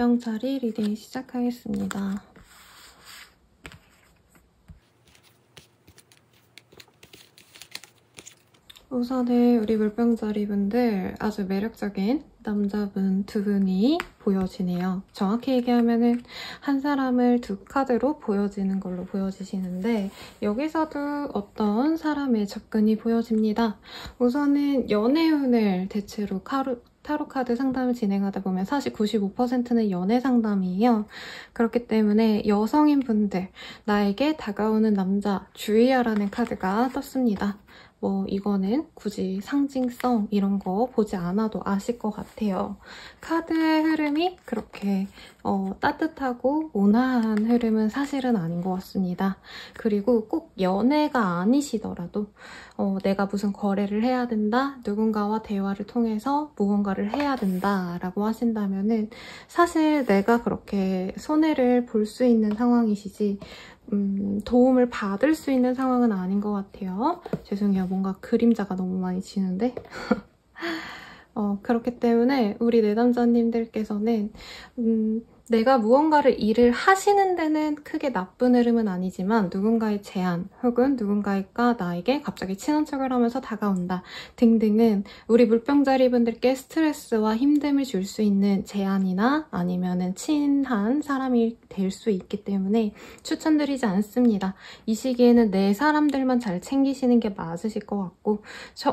물병자리 리딩 시작하겠습니다. 우선은 우리 물병자리 분들 아주 매력적인 남자분 두 분이 보여지네요. 정확히 얘기하면은 한 사람을 두 카드로 보여지는 걸로 보여지시는데 여기서도 어떤 사람의 접근이 보여집니다. 우선은 연애운을 대체로 타로 카드 상담을 진행하다 보면 사실 95%는 연애 상담이에요. 그렇기 때문에 여성인 분들, 나에게 다가오는 남자 주의하라는 카드가 떴습니다. 이거는 굳이 상징성 이런 거 보지 않아도 아실 것 같아요. 카드의 흐름이 그렇게 따뜻하고 온화한 흐름은 사실은 아닌 것 같습니다. 그리고 꼭 연애가 아니시더라도 내가 무슨 거래를 해야 된다, 누군가와 대화를 통해서 무언가를 해야 된다라고 하신다면은 사실 내가 그렇게 손해를 볼 수 있는 상황이시지 도움을 받을 수 있는 상황은 아닌 것 같아요. 죄송해요. 뭔가 그림자가 너무 많이 지는데 그렇기 때문에 우리 내담자님들께서는 내가 무언가를 일을 하시는 데는 크게 나쁜 흐름은 아니지만 누군가의 제안 혹은 누군가가 나에게 갑자기 친한 척을 하면서 다가온다 등등은 우리 물병자리 분들께 스트레스와 힘듦을 줄 수 있는 제안이나 아니면은 친한 사람이 될 수 있기 때문에 추천드리지 않습니다. 이 시기에는 내 사람들만 잘 챙기시는 게 맞으실 것 같고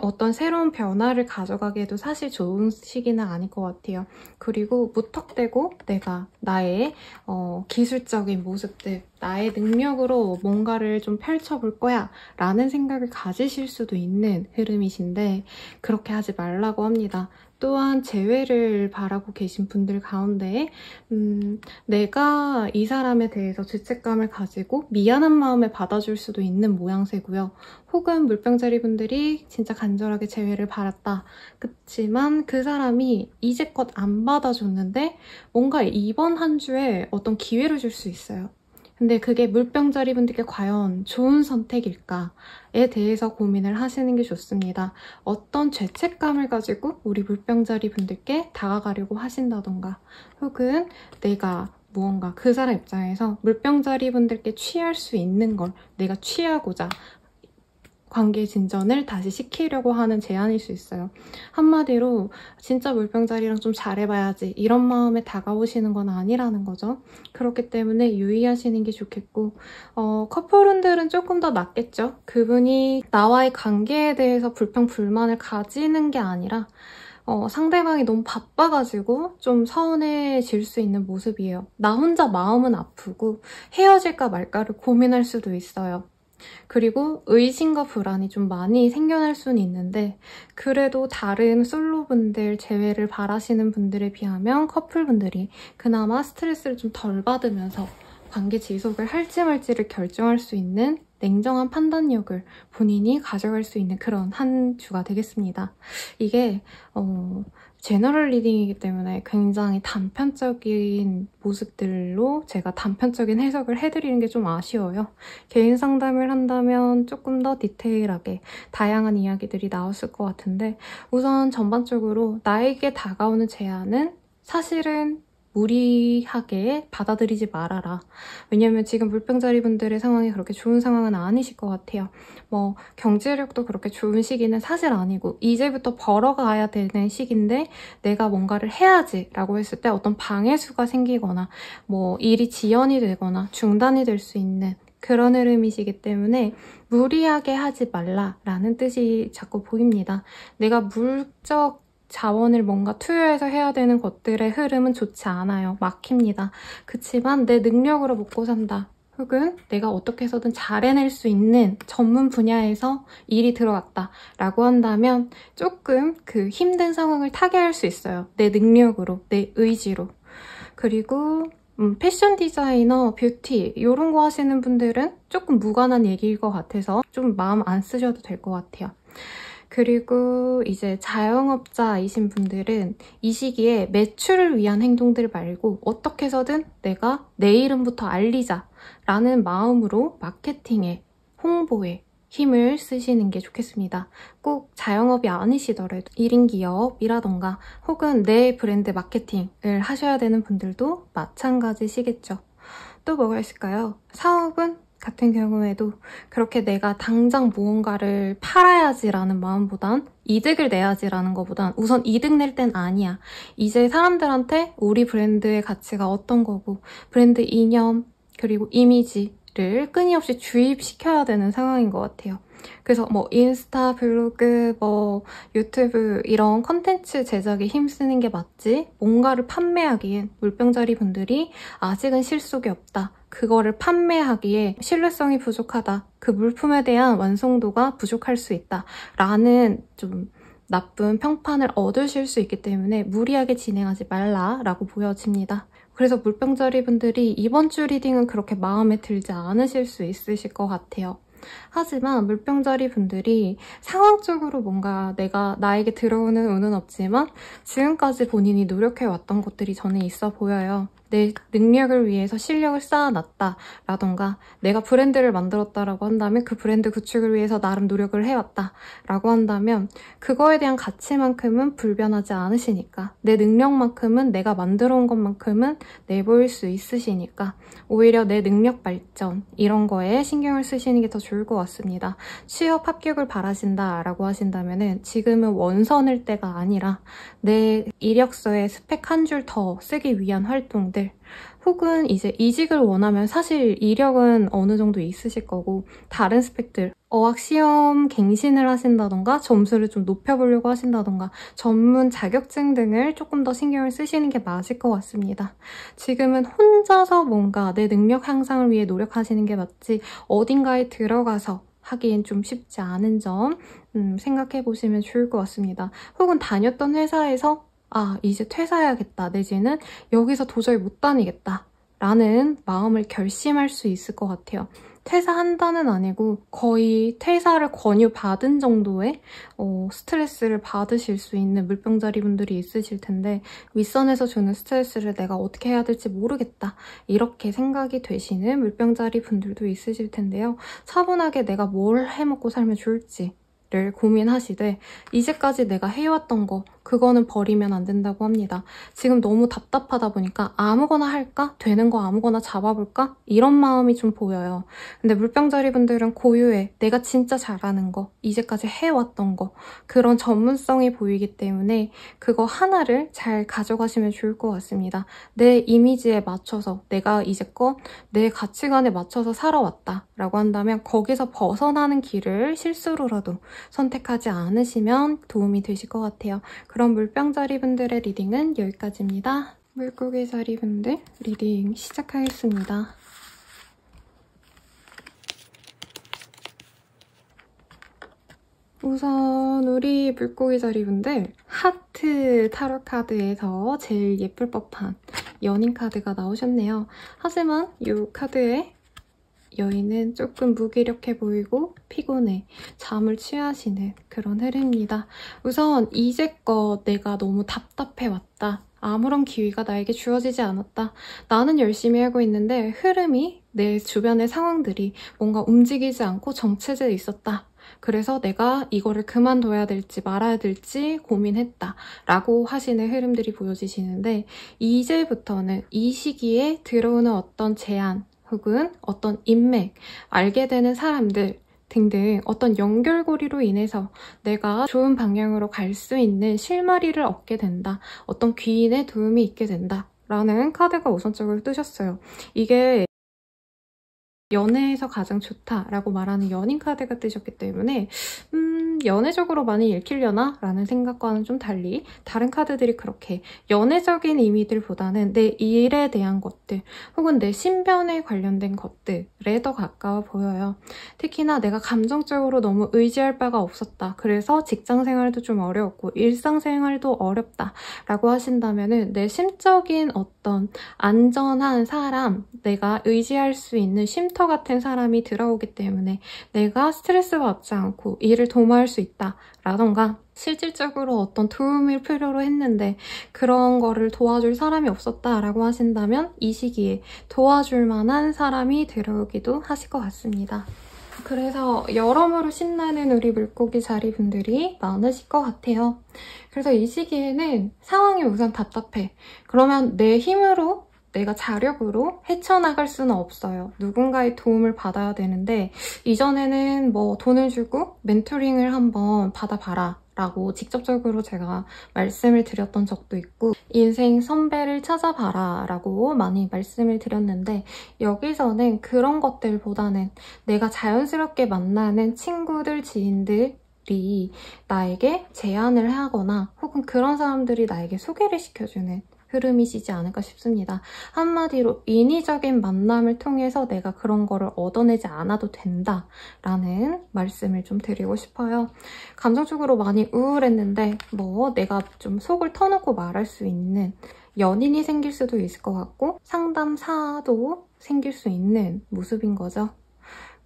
어떤 새로운 변화를 가져가기에도 사실 좋은 시기는 아닐 것 같아요. 그리고 무턱대고 내가 나의 기술적인 모습들, 나의 능력으로 뭔가를 좀 펼쳐볼 거야 라는 생각을 가지실 수도 있는 흐름이신데 그렇게 하지 말라고 합니다. 또한 재회를 바라고 계신 분들 가운데 내가 이 사람에 대해서 죄책감을 가지고 미안한 마음에 받아줄 수도 있는 모양새고요. 혹은 물병자리 분들이 진짜 간절하게 재회를 바랐다. 그치만 그 사람이 이제껏 안 받아줬는데 뭔가 이번 한 주에 어떤 기회를 줄 수 있어요. 근데 그게 물병자리 분들께 과연 좋은 선택일까에 대해서 고민을 하시는 게 좋습니다. 어떤 죄책감을 가지고 우리 물병자리 분들께 다가가려고 하신다던가 혹은 내가 무언가 그 사람 입장에서 물병자리 분들께 취할 수 있는 걸 내가 취하고자 관계 진전을 다시 시키려고 하는 제안일 수 있어요. 한마디로 진짜 물병자리랑 좀 잘해봐야지 이런 마음에 다가오시는 건 아니라는 거죠. 그렇기 때문에 유의하시는 게 좋겠고 커플분들은 조금 더 낫겠죠. 그분이 나와의 관계에 대해서 불평불만을 가지는 게 아니라 상대방이 너무 바빠가지고 좀 서운해질 수 있는 모습이에요. 나 혼자 마음은 아프고 헤어질까 말까를 고민할 수도 있어요. 그리고 의심과 불안이 좀 많이 생겨날 수는 있는데 그래도 다른 솔로분들 재회를 바라시는 분들에 비하면 커플분들이 그나마 스트레스를 좀 덜 받으면서 관계 지속을 할지 말지를 결정할 수 있는 냉정한 판단력을 본인이 가져갈 수 있는 그런 한 주가 되겠습니다. 이게 제너럴 리딩이기 때문에 굉장히 단편적인 모습들로 제가 단편적인 해석을 해드리는 게 좀 아쉬워요. 개인 상담을 한다면 조금 더 디테일하게 다양한 이야기들이 나왔을 것 같은데 우선 전반적으로 나에게 다가오는 제안은 사실은 무리하게 받아들이지 말아라. 왜냐면 지금 물병자리 분들의 상황이 그렇게 좋은 상황은 아니실 것 같아요. 경제력도 그렇게 좋은 시기는 사실 아니고 이제부터 벌어가야 되는 시기인데 내가 뭔가를 해야지 라고 했을 때 어떤 방해수가 생기거나 일이 지연이 되거나 중단이 될 수 있는 그런 흐름이시기 때문에 무리하게 하지 말라라는 뜻이 자꾸 보입니다. 내가 물적 자원을 뭔가 투여해서 해야 되는 것들의 흐름은 좋지 않아요. 막힙니다. 그치만 내 능력으로 먹고 산다. 혹은 내가 어떻게 해서든 잘 해낼 수 있는 전문 분야에서 일이 들어갔다 라고 한다면 조금 그 힘든 상황을 타개할 수 있어요. 내 능력으로, 내 의지로. 그리고 패션 디자이너, 뷰티 이런 거 하시는 분들은 조금 무관한 얘기일 것 같아서 좀 마음 안 쓰셔도 될 것 같아요. 그리고 이제 자영업자이신 분들은 이 시기에 매출을 위한 행동들 말고 어떻게 해서든 내가 내 이름부터 알리자 라는 마음으로 마케팅에, 홍보에 힘을 쓰시는 게 좋겠습니다. 꼭 자영업이 아니시더라도 1인 기업이라던가 혹은 내 브랜드 마케팅을 하셔야 되는 분들도 마찬가지시겠죠. 또 뭐가 있을까요? 사업은 같은 경우에도 그렇게 내가 당장 무언가를 팔아야지라는 마음보단 이득을 내야지라는 것보단 우선 이득 낼 땐 아니야. 이제 사람들한테 우리 브랜드의 가치가 어떤 거고 브랜드 이념 그리고 이미지를 끊임없이 주입시켜야 되는 상황인 것 같아요. 그래서 뭐 인스타, 블로그, 뭐 유튜브 이런 컨텐츠 제작에 힘쓰는 게 맞지 뭔가를 판매하기엔 물병자리 분들이 아직은 실속이 없다. 그거를 판매하기에 신뢰성이 부족하다. 그 물품에 대한 완성도가 부족할 수 있다. 라는 좀 나쁜 평판을 얻으실 수 있기 때문에 무리하게 진행하지 말라라고 보여집니다. 그래서 물병자리 분들이 이번 주 리딩은 그렇게 마음에 들지 않으실 수 있으실 것 같아요. 하지만 물병자리 분들이 상황적으로 뭔가 나에게 들어오는 운은 없지만 지금까지 본인이 노력해왔던 것들이 저는 있어 보여요. 내 능력을 위해서 실력을 쌓아놨다 라던가 내가 브랜드를 만들었다라고 한다면 그 브랜드 구축을 위해서 나름 노력을 해왔다 라고 한다면 그거에 대한 가치만큼은 불변하지 않으시니까 내 능력만큼은 내가 만들어 온 것만큼은 내보일 수 있으시니까 오히려 내 능력 발전 이런 거에 신경을 쓰시는 게 더 좋을 것 같습니다. 취업 합격을 바라신다 라고 하신다면 지금은 원서낼 때가 아니라 내 이력서에 스펙 한 줄 더 쓰기 위한 활동들 혹은 이제 이직을 원하면 사실 이력은 어느 정도 있으실 거고 다른 스펙들 어학시험 갱신을 하신다던가 점수를 좀 높여보려고 하신다던가 전문 자격증 등을 조금 더 신경을 쓰시는 게 맞을 것 같습니다. 지금은 혼자서 뭔가 내 능력 향상을 위해 노력하시는 게 맞지 어딘가에 들어가서 하기엔 좀 쉽지 않은 점 생각해 보시면 좋을 것 같습니다. 혹은 다녔던 회사에서 이제 퇴사해야겠다 내지는 여기서 도저히 못 다니겠다 라는 마음을 결심할 수 있을 것 같아요. 퇴사한다는 아니고 거의 퇴사를 권유받은 정도의 스트레스를 받으실 수 있는 물병자리 분들이 있으실 텐데 윗선에서 주는 스트레스를 내가 어떻게 해야 될지 모르겠다 이렇게 생각이 되시는 물병자리 분들도 있으실 텐데요. 차분하게 내가 뭘 해먹고 살면 좋을지를 고민하시되 이제까지 내가 해왔던 거 그거는 버리면 안 된다고 합니다. 지금 너무 답답하다 보니까 아무거나 할까? 되는 거 아무거나 잡아볼까? 이런 마음이 좀 보여요. 근데 물병자리 분들은 고유해. 내가 진짜 잘하는 거, 이제까지 해왔던 거 그런 전문성이 보이기 때문에 그거 하나를 잘 가져가시면 좋을 것 같습니다. 내 이미지에 맞춰서 내가 이제껏 내 가치관에 맞춰서 살아왔다 라고 한다면 거기서 벗어나는 길을 실수로라도 선택하지 않으시면 도움이 되실 것 같아요. 그럼 물병자리 분들의 리딩은 여기까지입니다. 물고기 자리 분들 리딩 시작하겠습니다. 우선 우리 물고기 자리 분들 하트 타로 카드에서 제일 예쁠 법한 연인 카드가 나오셨네요. 하지만 이 카드에 여인은 조금 무기력해 보이고 피곤해, 잠을 취하시는 그런 흐름입니다. 우선 이제껏 내가 너무 답답해왔다. 아무런 기회가 나에게 주어지지 않았다. 나는 열심히 하고 있는데 흐름이 내 주변의 상황들이 뭔가 움직이지 않고 정체돼 있었다. 그래서 내가 이거를 그만둬야 될지 말아야 될지 고민했다 라고 하시는 흐름들이 보여지시는데 이제부터는 이 시기에 들어오는 어떤 제안 혹은 어떤 인맥, 알게 되는 사람들 등등 어떤 연결고리로 인해서 내가 좋은 방향으로 갈 수 있는 실마리를 얻게 된다. 어떤 귀인의 도움이 있게 된다. 라는 카드가 우선적으로 뜨셨어요. 이게 연애에서 가장 좋다라고 말하는 연인 카드가 뜨셨기 때문에 연애적으로 많이 읽히려나? 라는 생각과는 좀 달리 다른 카드들이 그렇게 연애적인 의미들보다는 내 일에 대한 것들 혹은 내 신변에 관련된 것들에 더 가까워 보여요. 특히나 내가 감정적으로 너무 의지할 바가 없었다. 그래서 직장생활도 좀 어려웠고 일상생활도 어렵다 라고 하신다면 내 심적인 어떤 안전한 사람, 내가 의지할 수 있는 쉼터 같은 사람이 들어오기 때문에 내가 스트레스 받지 않고 일을 도모할 수 있다 라던가 실질적으로 어떤 도움을 필요로 했는데 그런 거를 도와줄 사람이 없었다라고 하신다면 이 시기에 도와줄 만한 사람이 들어오기도 하실 것 같습니다. 그래서 여러모로 신나는 우리 물고기 자리분들이 많으실 것 같아요. 그래서 이 시기에는 상황이 우선 답답해. 그러면 내 힘으로, 내가 자력으로 헤쳐나갈 수는 없어요. 누군가의 도움을 받아야 되는데 이전에는 뭐 돈을 주고 멘토링을 한번 받아봐라 라고 직접적으로 제가 말씀을 드렸던 적도 있고 인생 선배를 찾아봐라 라고 많이 말씀을 드렸는데 여기서는 그런 것들보다는 내가 자연스럽게 만나는 친구들, 지인들이 나에게 제안을 하거나 혹은 그런 사람들이 나에게 소개를 시켜주는 흐름이시지 않을까 싶습니다. 한마디로 인위적인 만남을 통해서 내가 그런 거를 얻어내지 않아도 된다라는 말씀을 좀 드리고 싶어요. 감정적으로 많이 우울했는데 뭐 내가 좀 속을 터놓고 말할 수 있는 연인이 생길 수도 있을 것 같고 상담사도 생길 수 있는 모습인 거죠.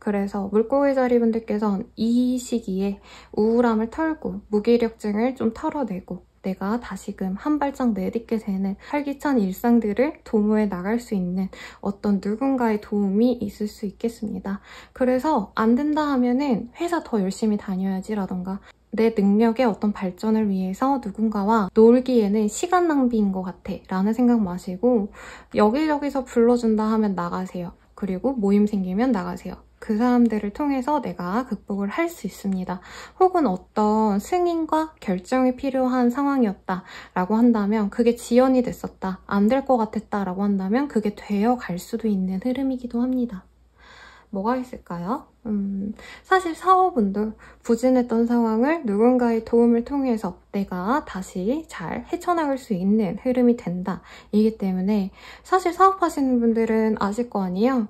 그래서 물고기 자리분들께서는 이 시기에 우울함을 털고 무기력증을 좀 털어내고 내가 다시금 한 발짝 내딛게 되는 활기찬 일상들을 도모해 나갈 수 있는 어떤 누군가의 도움이 있을 수 있겠습니다. 그래서 안 된다 하면은 회사 더 열심히 다녀야지라던가 내 능력의 어떤 발전을 위해서 누군가와 놀기에는 시간 낭비인 것 같아 라는 생각 마시고 여기저기서 불러준다 하면 나가세요. 그리고 모임 생기면 나가세요. 그 사람들을 통해서 내가 극복을 할 수 있습니다. 혹은 어떤 승인과 결정이 필요한 상황이었다라고 한다면 그게 지연이 됐었다, 안 될 것 같았다라고 한다면 그게 되어 갈 수도 있는 흐름이기도 합니다. 뭐가 있을까요? 사실 사업운도 부진했던 상황을 누군가의 도움을 통해서 내가 다시 잘 헤쳐나갈 수 있는 흐름이 된다. 이기 때문에 사실 사업하시는 분들은 아실 거 아니에요?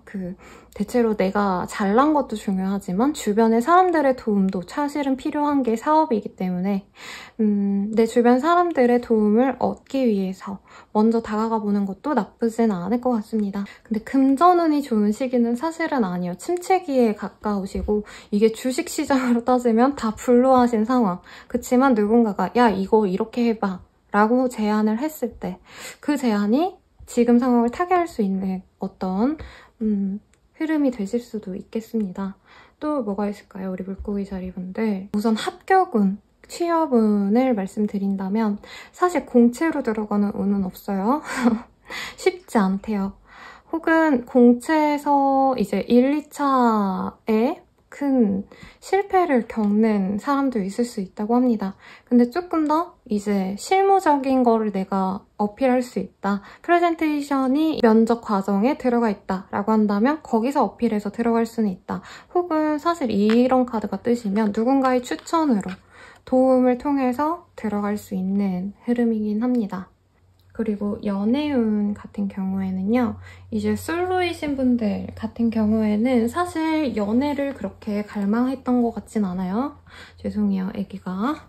대체로 내가 잘난 것도 중요하지만 주변의 사람들의 도움도 사실은 필요한 게 사업이기 때문에 내 주변 사람들의 도움을 얻기 위해서 먼저 다가가 보는 것도 나쁘진 않을 것 같습니다. 근데 금전운이 좋은 시기는 사실은 아니에요. 침체기에 가까우시고 이게 주식시장으로 따지면 다 불로하신 상황. 그치만 누군가가 야 이거 이렇게 해봐 라고 제안을 했을 때 그 제안이 지금 상황을 타개할 수 있는 어떤 흐름이 되실 수도 있겠습니다. 또 뭐가 있을까요? 우리 물고기 자리분들. 우선 합격운, 취업운을 말씀드린다면 사실 공채로 들어가는 운은 없어요. 쉽지 않대요. 혹은 공채에서 이제 1, 2차에 큰 실패를 겪는 사람도 있을 수 있다고 합니다. 근데 조금 더 이제 실무적인 거를 내가 어필할 수 있다. 프레젠테이션이 면접 과정에 들어가 있다라고 한다면 거기서 어필해서 들어갈 수는 있다. 혹은 사실 이런 카드가 뜨시면 누군가의 추천으로 도움을 통해서 들어갈 수 있는 흐름이긴 합니다. 그리고 연애운 같은 경우에는요. 이제 솔로이신 분들 같은 경우에는 사실 연애를 그렇게 갈망했던 것 같진 않아요. 죄송해요, 애기가.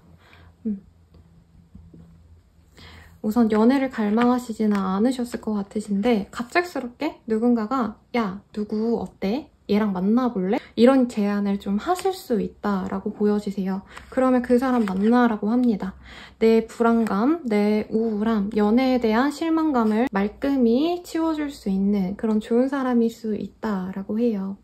우선 연애를 갈망하시지는 않으셨을 것 같으신데 갑작스럽게 누군가가 야, 누구 어때? 얘랑 만나볼래? 이런 제안을 좀 하실 수 있다라고 보여지세요. 그러면 그 사람 만나라고 합니다. 내 불안감, 내 우울함, 연애에 대한 실망감을 말끔히 치워줄 수 있는 그런 좋은 사람일 수 있다라고 해요.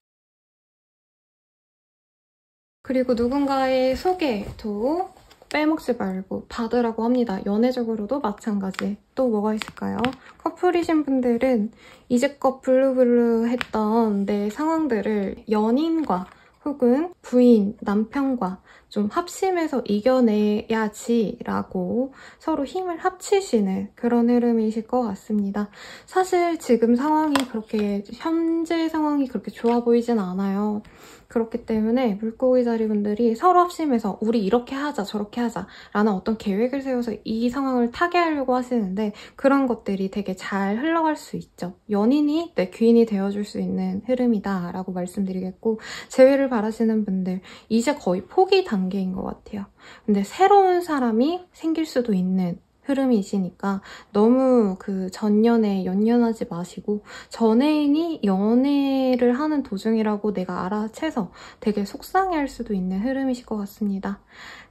그리고 누군가의 소개도 빼먹지 말고 받으라고 합니다. 연애적으로도 마찬가지. 또 뭐가 있을까요? 커플이신 분들은 이제껏 블루블루했던 내 상황들을 연인과 혹은 부인, 남편과 좀 합심해서 이겨내야지라고 서로 힘을 합치시는 그런 흐름이실 것 같습니다. 사실 지금 상황이 그렇게, 현재 상황이 그렇게 좋아 보이진 않아요. 그렇기 때문에 물고기 자리분들이 서로 합심해서 우리 이렇게 하자 저렇게 하자 라는 어떤 계획을 세워서 이 상황을 타개하려고 하시는데 그런 것들이 되게 잘 흘러갈 수 있죠. 연인이 내 귀인이 되어줄 수 있는 흐름이다 라고 말씀드리겠고 재회를 바라시는 분들 이제 거의 포기 단계인 것 같아요. 근데 새로운 사람이 생길 수도 있는 흐름이시니까 너무 그 전연에 연연하지 마시고 전애인이 연애를 하는 도중이라고 내가 알아채서 되게 속상해할 수도 있는 흐름이실 것 같습니다.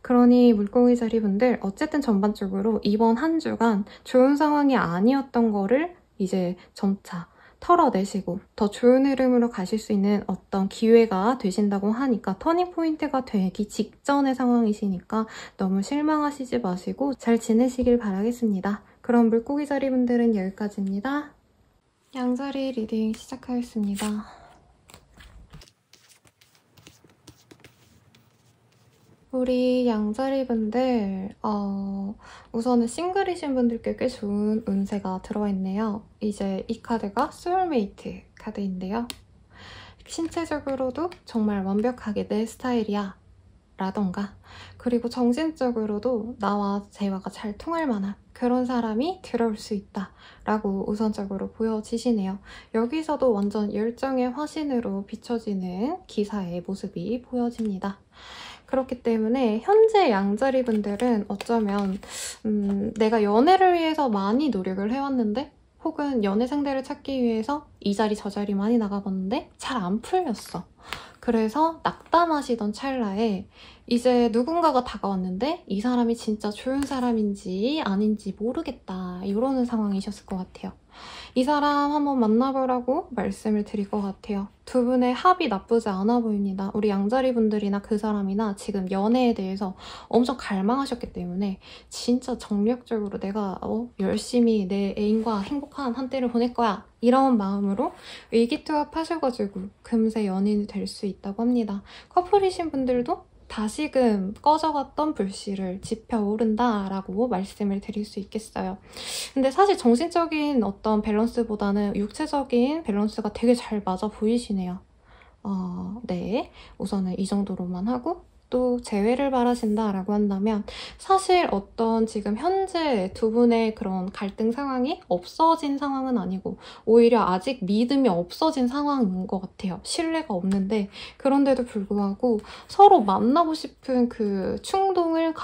그러니 물고기 자리분들 어쨌든 전반적으로 이번 한 주간 좋은 상황이 아니었던 거를 이제 점차 털어내시고 더 좋은 흐름으로 가실 수 있는 어떤 기회가 되신다고 하니까 터닝 포인트가 되기 직전의 상황이시니까 너무 실망하시지 마시고 잘 지내시길 바라겠습니다. 그럼 물고기 자리 분들은 여기까지입니다. 양자리 리딩 시작하겠습니다. 우리 양자리 분들, 우선은 싱글이신 분들께 꽤 좋은 운세가 들어와 있네요. 이제 이 카드가 소울메이트 카드인데요. 신체적으로도 정말 완벽하게 내 스타일이야 라던가, 그리고 정신적으로도 나와 대화가 잘 통할 만한 그런 사람이 들어올 수 있다 라고 우선적으로 보여지시네요. 여기서도 완전 열정의 화신으로 비춰지는 기사의 모습이 보여집니다. 그렇기 때문에 현재 양자리 분들은 어쩌면 내가 연애를 위해서 많이 노력을 해왔는데, 혹은 연애 상대를 찾기 위해서 이 자리 저 자리 많이 나가봤는데 잘 안 풀렸어. 그래서 낙담하시던 찰나에 이제 누군가가 다가왔는데 이 사람이 진짜 좋은 사람인지 아닌지 모르겠다, 이러는 상황이셨을 것 같아요. 이 사람 한번 만나보라고 말씀을 드릴 것 같아요. 두 분의 합이 나쁘지 않아 보입니다. 우리 양자리 분들이나 그 사람이나 지금 연애에 대해서 엄청 갈망하셨기 때문에 진짜 정력적으로 내가 열심히 내 애인과 행복한 한때를 보낼 거야, 이런 마음으로 의기투합하셔가지고 금세 연인이 될 수 있다고 합니다. 커플이신 분들도 다시금 꺼져갔던 불씨를 지펴오른다라고 말씀을 드릴 수 있겠어요. 근데 사실 정신적인 어떤 밸런스보다는 육체적인 밸런스가 되게 잘 맞아 보이시네요. 네, 우선은 이 정도로만 하고, 또 재회를 바라신다라고 한다면 사실 어떤 지금 현재 두 분의 그런 갈등 상황이 없어진 상황은 아니고 오히려 아직 믿음이 없어진 상황인 것 같아요. 신뢰가 없는데 그런데도 불구하고 서로 만나고 싶은 그 충동을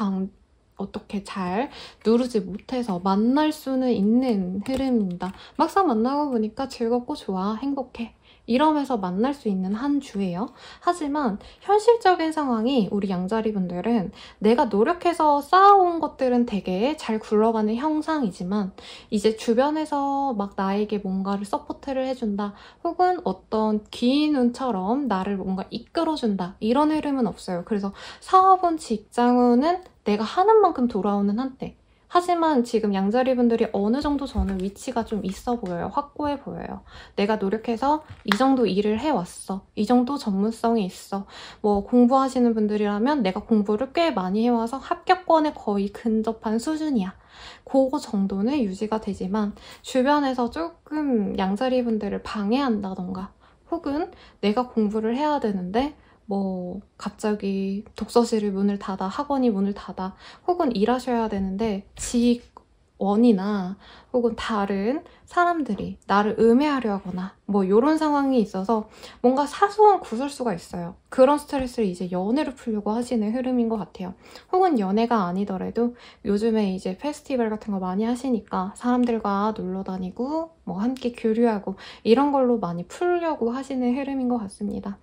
어떻게 잘 누르지 못해서 만날 수는 있는 흐름입니다. 막상 만나고 보니까 즐겁고 좋아, 행복해, 이러면서 만날 수 있는 한 주예요. 하지만 현실적인 상황이 우리 양자리 분들은 내가 노력해서 쌓아온 것들은 되게 잘 굴러가는 형상이지만 이제 주변에서 막 나에게 뭔가를 서포트를 해준다, 혹은 어떤 긴 운처럼 나를 뭔가 이끌어준다, 이런 흐름은 없어요. 그래서 사업은 직장운은 내가 하는 만큼 돌아오는 한때, 하지만 지금 양자리 분들이 어느 정도 저는 위치가 좀 있어 보여요. 확고해 보여요. 내가 노력해서 이 정도 일을 해왔어. 이 정도 전문성이 있어. 뭐 공부하시는 분들이라면 내가 공부를 꽤 많이 해와서 합격권에 거의 근접한 수준이야. 그거 정도는 유지가 되지만 주변에서 조금 양자리 분들을 방해한다던가, 혹은 내가 공부를 해야 되는데 뭐 갑자기 독서실을 문을 닫아, 학원이 문을 닫아, 혹은 일하셔야 되는데 직원이나 혹은 다른 사람들이 나를 음해하려 하거나 뭐 이런 상황이 있어서 뭔가 사소한 구설수가 있어요. 그런 스트레스를 이제 연애로 풀려고 하시는 흐름인 것 같아요. 혹은 연애가 아니더라도 요즘에 이제 페스티벌 같은 거 많이 하시니까 사람들과 놀러 다니고 뭐 함께 교류하고 이런 걸로 많이 풀려고 하시는 흐름인 것 같습니다.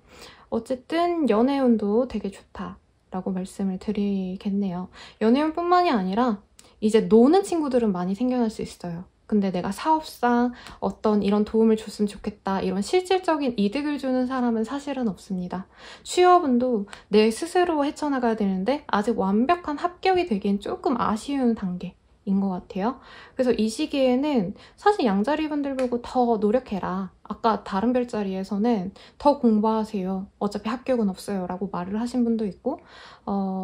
어쨌든 연애운도 되게 좋다라고 말씀을 드리겠네요. 연애운뿐만이 아니라 이제 노는 친구들은 많이 생겨날 수 있어요. 근데 내가 사업상 어떤 이런 도움을 줬으면 좋겠다, 이런 실질적인 이득을 주는 사람은 사실은 없습니다. 취업운도 내 스스로 헤쳐나가야 되는데 아직 완벽한 합격이 되기엔 조금 아쉬운 단계 인 것 같아요. 그래서 이 시기에는 사실 양자리 분들 보고 더 노력해라, 아까 다른 별자리에서는 더 공부하세요, 어차피 합격은 없어요 라고 말을 하신 분도 있고,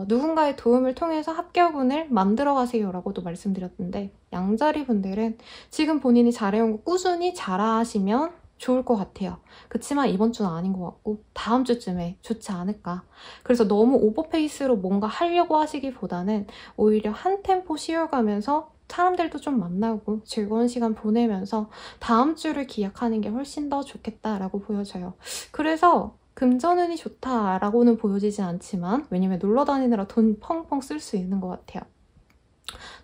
누군가의 도움을 통해서 합격운을 만들어 가세요 라고도 말씀드렸는데, 양자리 분들은 지금 본인이 잘해온 거 꾸준히 잘하시면 좋을 것 같아요. 그치만 이번 주는 아닌 것 같고 다음 주쯤에 좋지 않을까. 그래서 너무 오버페이스로 뭔가 하려고 하시기보다는 오히려 한 템포 쉬어가면서 사람들도 좀 만나고 즐거운 시간 보내면서 다음 주를 기약하는 게 훨씬 더 좋겠다라고 보여져요. 그래서 금전운이 좋다라고는 보여지지 않지만, 왜냐면 놀러 다니느라 돈 펑펑 쓸 수 있는 것 같아요.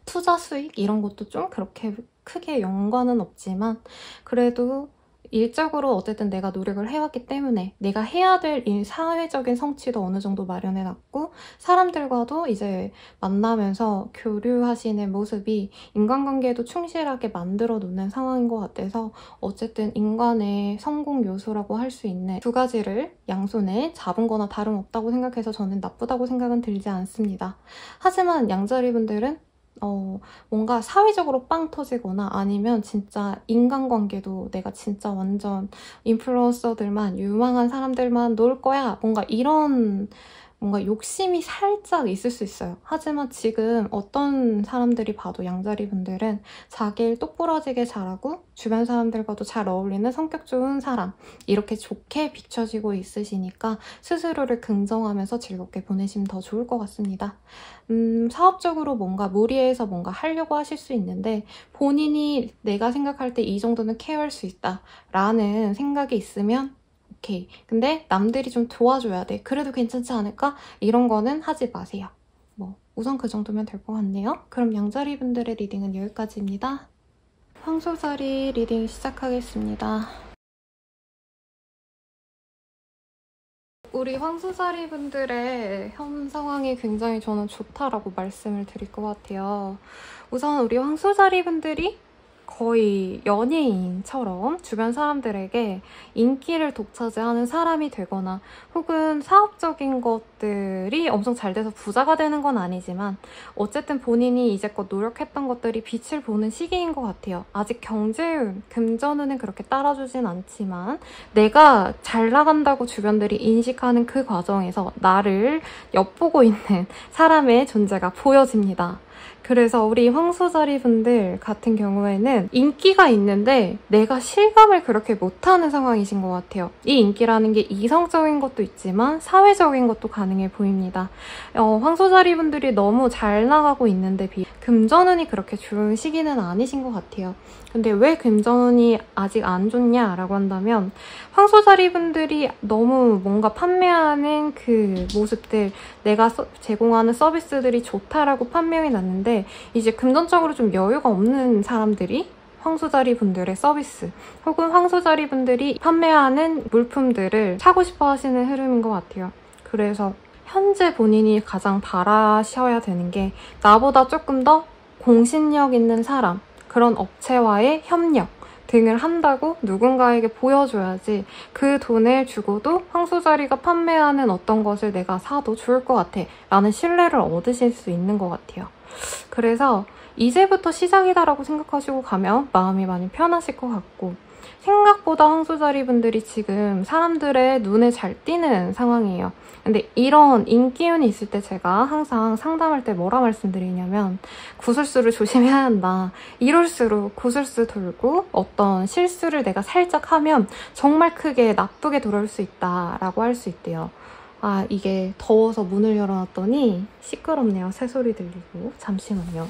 투자 수익 이런 것도 좀 그렇게 크게 연관은 없지만 그래도 일적으로 어쨌든 내가 노력을 해왔기 때문에 내가 해야 될 일 사회적인 성취도 어느 정도 마련해놨고 사람들과도 이제 만나면서 교류하시는 모습이 인간관계에도 충실하게 만들어 놓는 상황인 것 같아서 어쨌든 인간의 성공 요소라고 할 수 있는 두 가지를 양손에 잡은 거나 다름없다고 생각해서 저는 나쁘다고 생각은 들지 않습니다. 하지만 양자리분들은 뭔가 사회적으로 빵 터지거나 아니면 진짜 인간관계도 내가 진짜 완전 인플루언서들만 유망한 사람들만 놀 거야 뭔가 이런 뭔가 욕심이 살짝 있을 수 있어요. 하지만 지금 어떤 사람들이 봐도 양자리 분들은 자기 일 똑부러지게 잘하고 주변 사람들과도 잘 어울리는 성격 좋은 사람 이렇게 좋게 비춰지고 있으시니까 스스로를 긍정하면서 즐겁게 보내시면 더 좋을 것 같습니다. 사업적으로 뭔가 무리해서 뭔가 하려고 하실 수 있는데 본인이 내가 생각할 때 이 정도는 케어할 수 있다 라는 생각이 있으면 오케이. 근데 남들이 좀 도와줘야 돼. 그래도 괜찮지 않을까? 이런 거는 하지 마세요. 우선 그 정도면 될 것 같네요. 그럼 양자리 분들의 리딩은 여기까지입니다. 황소자리 리딩 시작하겠습니다. 우리 황소자리 분들의 현 상황이 굉장히 저는 좋다라고 말씀을 드릴 것 같아요. 우선 우리 황소자리 분들이 거의 연예인처럼 주변 사람들에게 인기를 독차지하는 사람이 되거나 혹은 사업적인 것들이 엄청 잘 돼서 부자가 되는 건 아니지만 어쨌든 본인이 이제껏 노력했던 것들이 빛을 보는 시기인 것 같아요. 아직 경제운, 금전운은 그렇게 따라주진 않지만 내가 잘 나간다고 주변들이 인식하는 그 과정에서 나를 엿보고 있는 사람의 존재가 보여집니다. 그래서 우리 황소자리 분들 같은 경우에는 인기가 있는데 내가 실감을 그렇게 못하는 상황이신 것 같아요. 이 인기라는 게 이성적인 것도 있지만 사회적인 것도 가능해 보입니다. 황소자리 분들이 너무 잘 나가고 있는데 금전운이 그렇게 좋은 시기는 아니신 것 같아요. 근데 왜 금전운이 아직 안 좋냐라고 한다면 황소자리 분들이 너무 뭔가 판매하는 그 모습들 내가 제공하는 서비스들이 좋다라고 판명이 났는데 이제 금전적으로 좀 여유가 없는 사람들이 황소자리 분들의 서비스 혹은 황소자리 분들이 판매하는 물품들을 사고 싶어 하시는 흐름인 것 같아요. 그래서 현재 본인이 가장 바라셔야 되는 게 나보다 조금 더 공신력 있는 사람 그런 업체와의 협력 등을 한다고 누군가에게 보여줘야지 그 돈을 주고도 황소자리가 판매하는 어떤 것을 내가 사도 좋을 것 같아 라는 신뢰를 얻으실 수 있는 것 같아요. 그래서 이제부터 시작이다라고 생각하시고 가면 마음이 많이 편하실 것 같고 생각보다 황소자리 분들이 지금 사람들의 눈에 잘 띄는 상황이에요. 근데 이런 인기운이 있을 때 제가 항상 상담할 때 뭐라 말씀드리냐면 구설수를 조심해야 한다. 이럴수록 구설수 돌고 어떤 실수를 내가 살짝 하면 정말 크게 나쁘게 돌아올 수 있다라고 할 수 있대요. 아, 이게 더워서 문을 열어놨더니 시끄럽네요. 새소리 들리고. 잠시만요.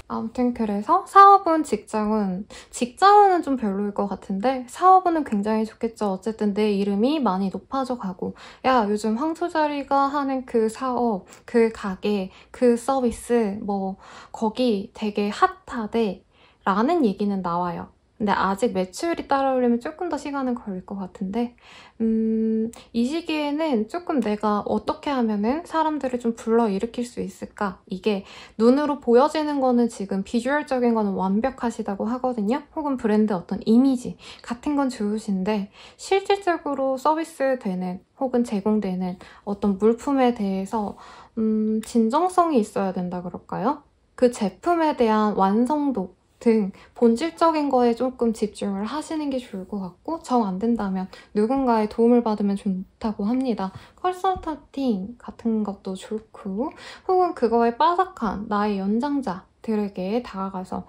아무튼 그래서 사업은 직장운은 좀 별로일 것 같은데 사업운은 굉장히 좋겠죠. 어쨌든 내 이름이 많이 높아져 가고 야 요즘 황소자리가 하는 그 사업, 그 가게, 그 서비스 거기 되게 핫하대 라는 얘기는 나와요. 근데 아직 매출이 따라오려면 조금 더 시간은 걸릴 것 같은데 이 시기에는 조금 내가 어떻게 하면은 사람들을 좀 불러일으킬 수 있을까? 이게 눈으로 보여지는 거는 지금 비주얼적인 거는 완벽하시다고 하거든요. 혹은 브랜드 어떤 이미지 같은 건 좋으신데 실질적으로 서비스되는 혹은 제공되는 어떤 물품에 대해서 진정성이 있어야 된다 그럴까요? 그 제품에 대한 완성도 등 본질적인 거에 조금 집중을 하시는 게 좋을 것 같고 정 안 된다면 누군가의 도움을 받으면 좋다고 합니다. 컨설팅 같은 것도 좋고 혹은 그거에 빠삭한 나의 연장자들에게 다가가서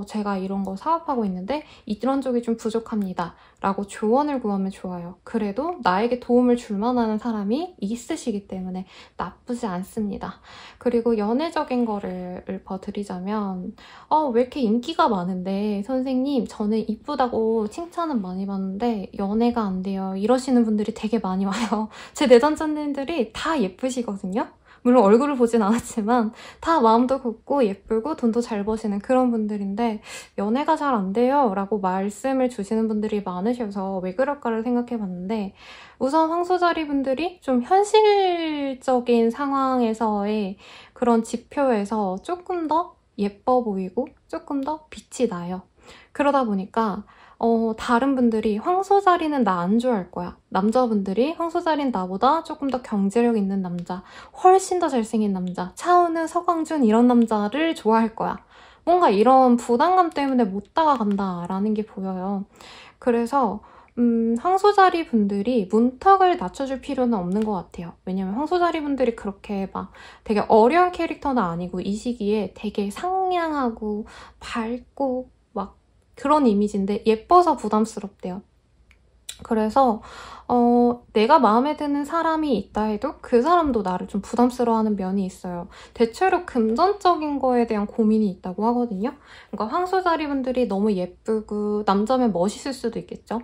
제가 이런 거 사업하고 있는데 이런 쪽이 좀 부족합니다 라고 조언을 구하면 좋아요. 그래도 나에게 도움을 줄 만한 사람이 있으시기 때문에 나쁘지 않습니다. 그리고 연애적인 거를 읊어드리자면 왜 이렇게 인기가 많은데 선생님 저는 이쁘다고 칭찬은 많이 받는데 연애가 안 돼요 이러시는 분들이 되게 많이 와요. 제 내담자님들이 다 예쁘시거든요. 물론 얼굴을 보진 않았지만 다 마음도 곱고 예쁘고 돈도 잘 버시는 그런 분들인데 연애가 잘 안 돼요 라고 말씀을 주시는 분들이 많으셔서 왜 그럴까를 생각해봤는데 우선 황소자리 분들이 좀 현실적인 상황에서의 그런 지표에서 조금 더 예뻐 보이고 조금 더 빛이 나요. 그러다 보니까 다른 분들이 황소자리는 나 안 좋아할 거야. 남자분들이 황소자리는 나보다 조금 더 경제력 있는 남자, 훨씬 더 잘생긴 남자, 차은우, 서광준 이런 남자를 좋아할 거야. 뭔가 이런 부담감 때문에 못 다가간다라는 게 보여요. 그래서 황소자리 분들이 문턱을 낮춰줄 필요는 없는 것 같아요. 왜냐면 황소자리 분들이 그렇게 막 되게 어려운 캐릭터는 아니고 이 시기에 되게 상냥하고 밝고 막 그런 이미지인데 예뻐서 부담스럽대요. 그래서 내가 마음에 드는 사람이 있다 해도 그 사람도 나를 좀 부담스러워하는 면이 있어요. 대체로 금전적인 거에 대한 고민이 있다고 하거든요. 그러니까 황소자리 분들이 너무 예쁘고 남자면 멋있을 수도 있겠죠.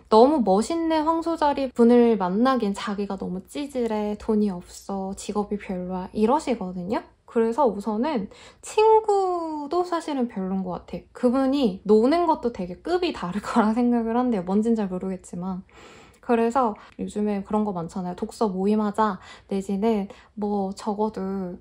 너무 멋있는 황소자리 분을 만나긴 자기가 너무 찌질해, 돈이 없어, 직업이 별로야 이러시거든요. 그래서 우선은 친구도 사실은 별론 것 같아. 그분이 노는 것도 되게 급이 다를 거라 생각을 한대요. 뭔진 잘 모르겠지만. 그래서 요즘에 그런 거 많잖아요. 독서 모임하자 내지는 뭐 적어도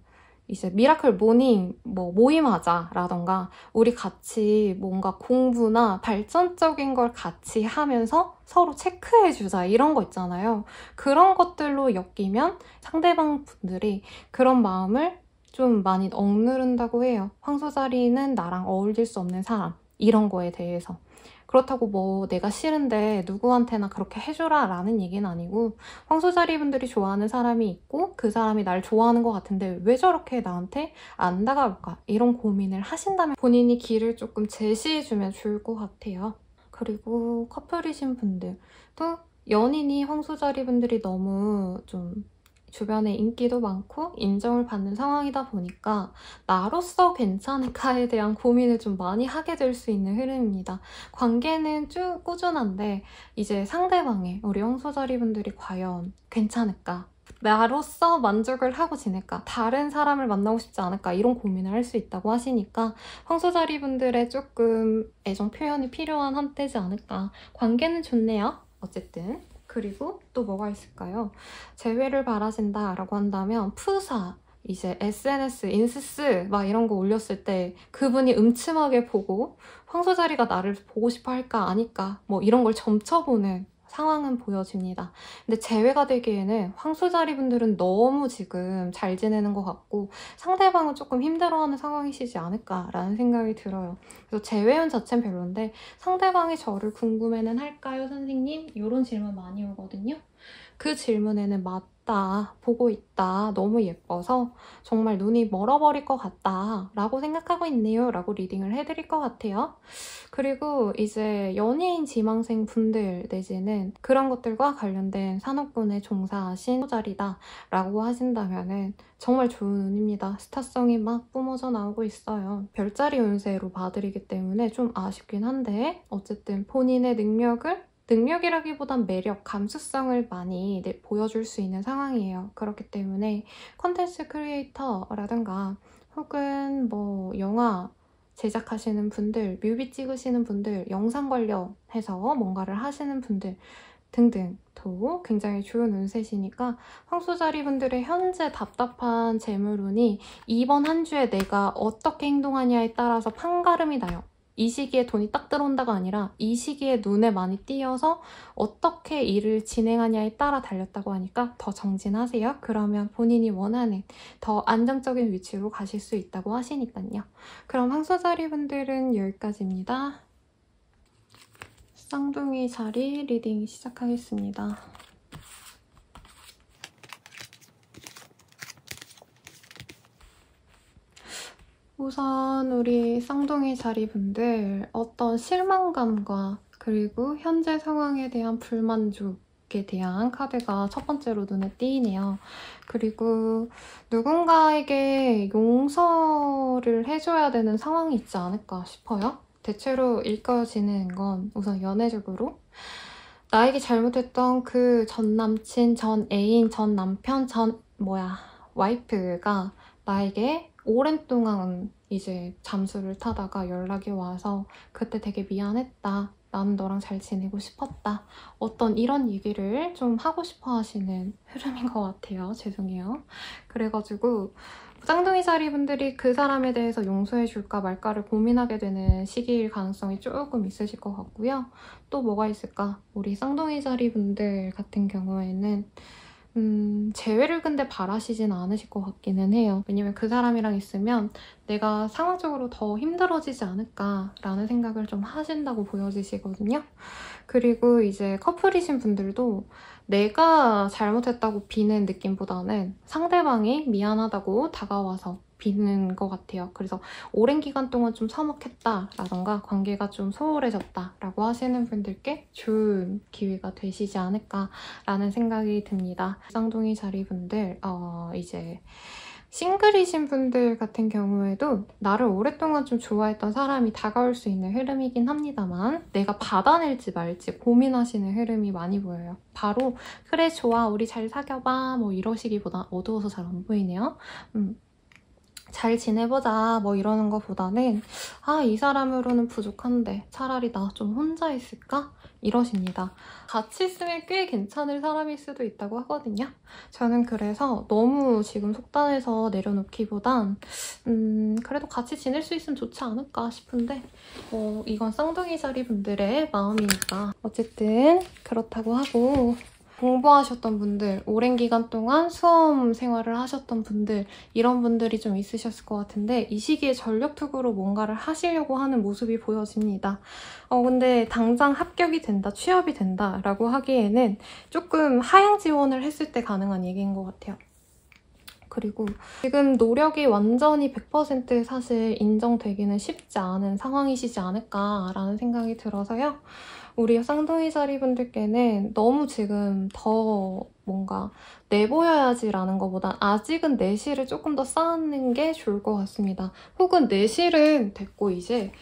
이제 미라클 모닝 뭐 모임하자 라던가 우리 같이 뭔가 공부나 발전적인 걸 같이 하면서 서로 체크해주자 이런 거 있잖아요. 그런 것들로 엮이면 상대방 분들이 그런 마음을 좀 많이 억누른다고 해요. 황소자리는 나랑 어울릴 수 없는 사람 이런 거에 대해서. 그렇다고 뭐 내가 싫은데 누구한테나 그렇게 해줘라 라는 얘기는 아니고 황소자리 분들이 좋아하는 사람이 있고 그 사람이 날 좋아하는 것 같은데 왜 저렇게 나한테 안 다가올까 이런 고민을 하신다면 본인이 길을 조금 제시해주면 좋을 것 같아요. 그리고 커플이신 분들도 연인이 황소자리 분들이 너무 좀 주변에 인기도 많고 인정을 받는 상황이다 보니까 나로서 괜찮을까에 대한 고민을 좀 많이 하게 될 수 있는 흐름입니다. 관계는 쭉 꾸준한데 이제 상대방의 우리 황소자리 분들이 과연 괜찮을까? 나로서 만족을 하고 지낼까? 다른 사람을 만나고 싶지 않을까? 이런 고민을 할 수 있다고 하시니까 황소자리 분들의 조금 애정 표현이 필요한 한때지 않을까? 관계는 좋네요. 어쨌든. 그리고 또 뭐가 있을까요? 재회를 바라신다 라고 한다면 푸사, 이제 SNS, 인스스 막 이런 거 올렸을 때 그분이 음침하게 보고 황소자리가 나를 보고 싶어 할까 아닐까 뭐 이런 걸 점쳐보는 상황은 보여집니다. 근데 재회가 되기에는 황소자리 분들은 너무 지금 잘 지내는 것 같고 상대방은 조금 힘들어하는 상황이시지 않을까라는 생각이 들어요. 그래서 재회운 자체는 별론데 상대방이 저를 궁금해는 할까요, 선생님? 이런 질문 많이 오거든요. 그 질문에는 맞다, 보고 있다, 너무 예뻐서 정말 눈이 멀어버릴 것 같다 라고 생각하고 있네요 라고 리딩을 해드릴 것 같아요. 그리고 이제 연예인 지망생 분들 내지는 그런 것들과 관련된 산업군에 종사하신 자리다 라고 하신다면은 정말 좋은 운입니다. 스타성이 막 뿜어져 나오고 있어요. 별자리 운세로 봐드리기 때문에 좀 아쉽긴 한데 어쨌든 본인의 능력이라기보단 매력, 감수성을 많이 보여줄 수 있는 상황이에요. 그렇기 때문에 콘텐츠 크리에이터라든가 혹은 뭐 영화 제작하시는 분들, 뮤비 찍으시는 분들, 영상 관련해서 뭔가를 하시는 분들 등등도 굉장히 좋은 운세시니까 황소자리 분들의 현재 답답한 재물운이 이번 한 주에 내가 어떻게 행동하냐에 따라서 판가름이 나요. 이 시기에 돈이 딱 들어온다가 아니라 이 시기에 눈에 많이 띄어서 어떻게 일을 진행하냐에 따라 달렸다고 하니까 더 정진하세요. 그러면 본인이 원하는 더 안정적인 위치로 가실 수 있다고 하시니까요. 그럼 황소자리 분들은 여기까지입니다. 쌍둥이 자리 리딩 시작하겠습니다. 우선 우리 쌍둥이 자리분들 어떤 실망감과 그리고 현재 상황에 대한 불만족에 대한 카드가 첫 번째로 눈에 띄네요. 그리고 누군가에게 용서를 해줘야 되는 상황이 있지 않을까 싶어요. 대체로 일컬어지는 건 우선 연애적으로 나에게 잘못했던 그 전 남친, 전 애인, 전 남편, 와이프가 나에게 오랜 동안 이제 잠수를 타다가 연락이 와서 그때 되게 미안했다. 나는 너랑 잘 지내고 싶었다. 어떤 이런 얘기를 좀 하고 싶어 하시는 흐름인 것 같아요. 죄송해요. 그래가지고 쌍둥이 자리분들이 그 사람에 대해서 용서해줄까 말까를 고민하게 되는 시기일 가능성이 조금 있으실 것 같고요. 또 뭐가 있을까? 우리 쌍둥이 자리분들 같은 경우에는 재회를 근데 바라시진 않으실 것 같기는 해요. 왜냐면 그 사람이랑 있으면 내가 상황적으로 더 힘들어지지 않을까라는 생각을 좀 하신다고 보여지시거든요. 그리고 이제 커플이신 분들도 내가 잘못했다고 비는 느낌보다는 상대방이 미안하다고 다가와서 비는 것 같아요. 그래서 오랜 기간 동안 좀 서먹했다라던가 관계가 좀 소홀해졌다라고 하시는 분들께 좋은 기회가 되시지 않을까라는 생각이 듭니다. 쌍둥이 자리분들 이제 싱글이신 분들 같은 경우에도 나를 오랫동안 좀 좋아했던 사람이 다가올 수 있는 흐름이긴 합니다만 내가 받아낼지 말지 고민하시는 흐름이 많이 보여요. 바로 그래 좋아 우리 잘 사귀어봐 뭐 이러시기보다 어두워서 잘 안 보이네요. 잘 지내보자 뭐 이러는 것보다는 이 사람으로는 부족한데 차라리 나 좀 혼자 있을까? 이러십니다. 같이 있으면 꽤 괜찮을 사람일 수도 있다고 하거든요. 저는 그래서 너무 지금 속단해서 내려놓기보단 그래도 같이 지낼 수 있으면 좋지 않을까 싶은데 이건 쌍둥이 자리 분들의 마음이니까 어쨌든 그렇다고 하고 공부하셨던 분들, 오랜 기간 동안 수험 생활을 하셨던 분들 이런 분들이 좀 있으셨을 것 같은데 이 시기에 전력투구로 뭔가를 하시려고 하는 모습이 보여집니다. 근데 당장 합격이 된다, 취업이 된다 라고 하기에는 조금 하향 지원을 했을 때 가능한 얘기인 것 같아요. 그리고 지금 노력이 완전히 100% 사실 인정되기는 쉽지 않은 상황이시지 않을까라는 생각이 들어서요. 우리 쌍둥이 자리분들께는 너무 지금 더 뭔가 내보여야지라는 것보다 아직은 내실을 조금 더 쌓는 게 좋을 것 같습니다. 혹은 내실은 됐고 이제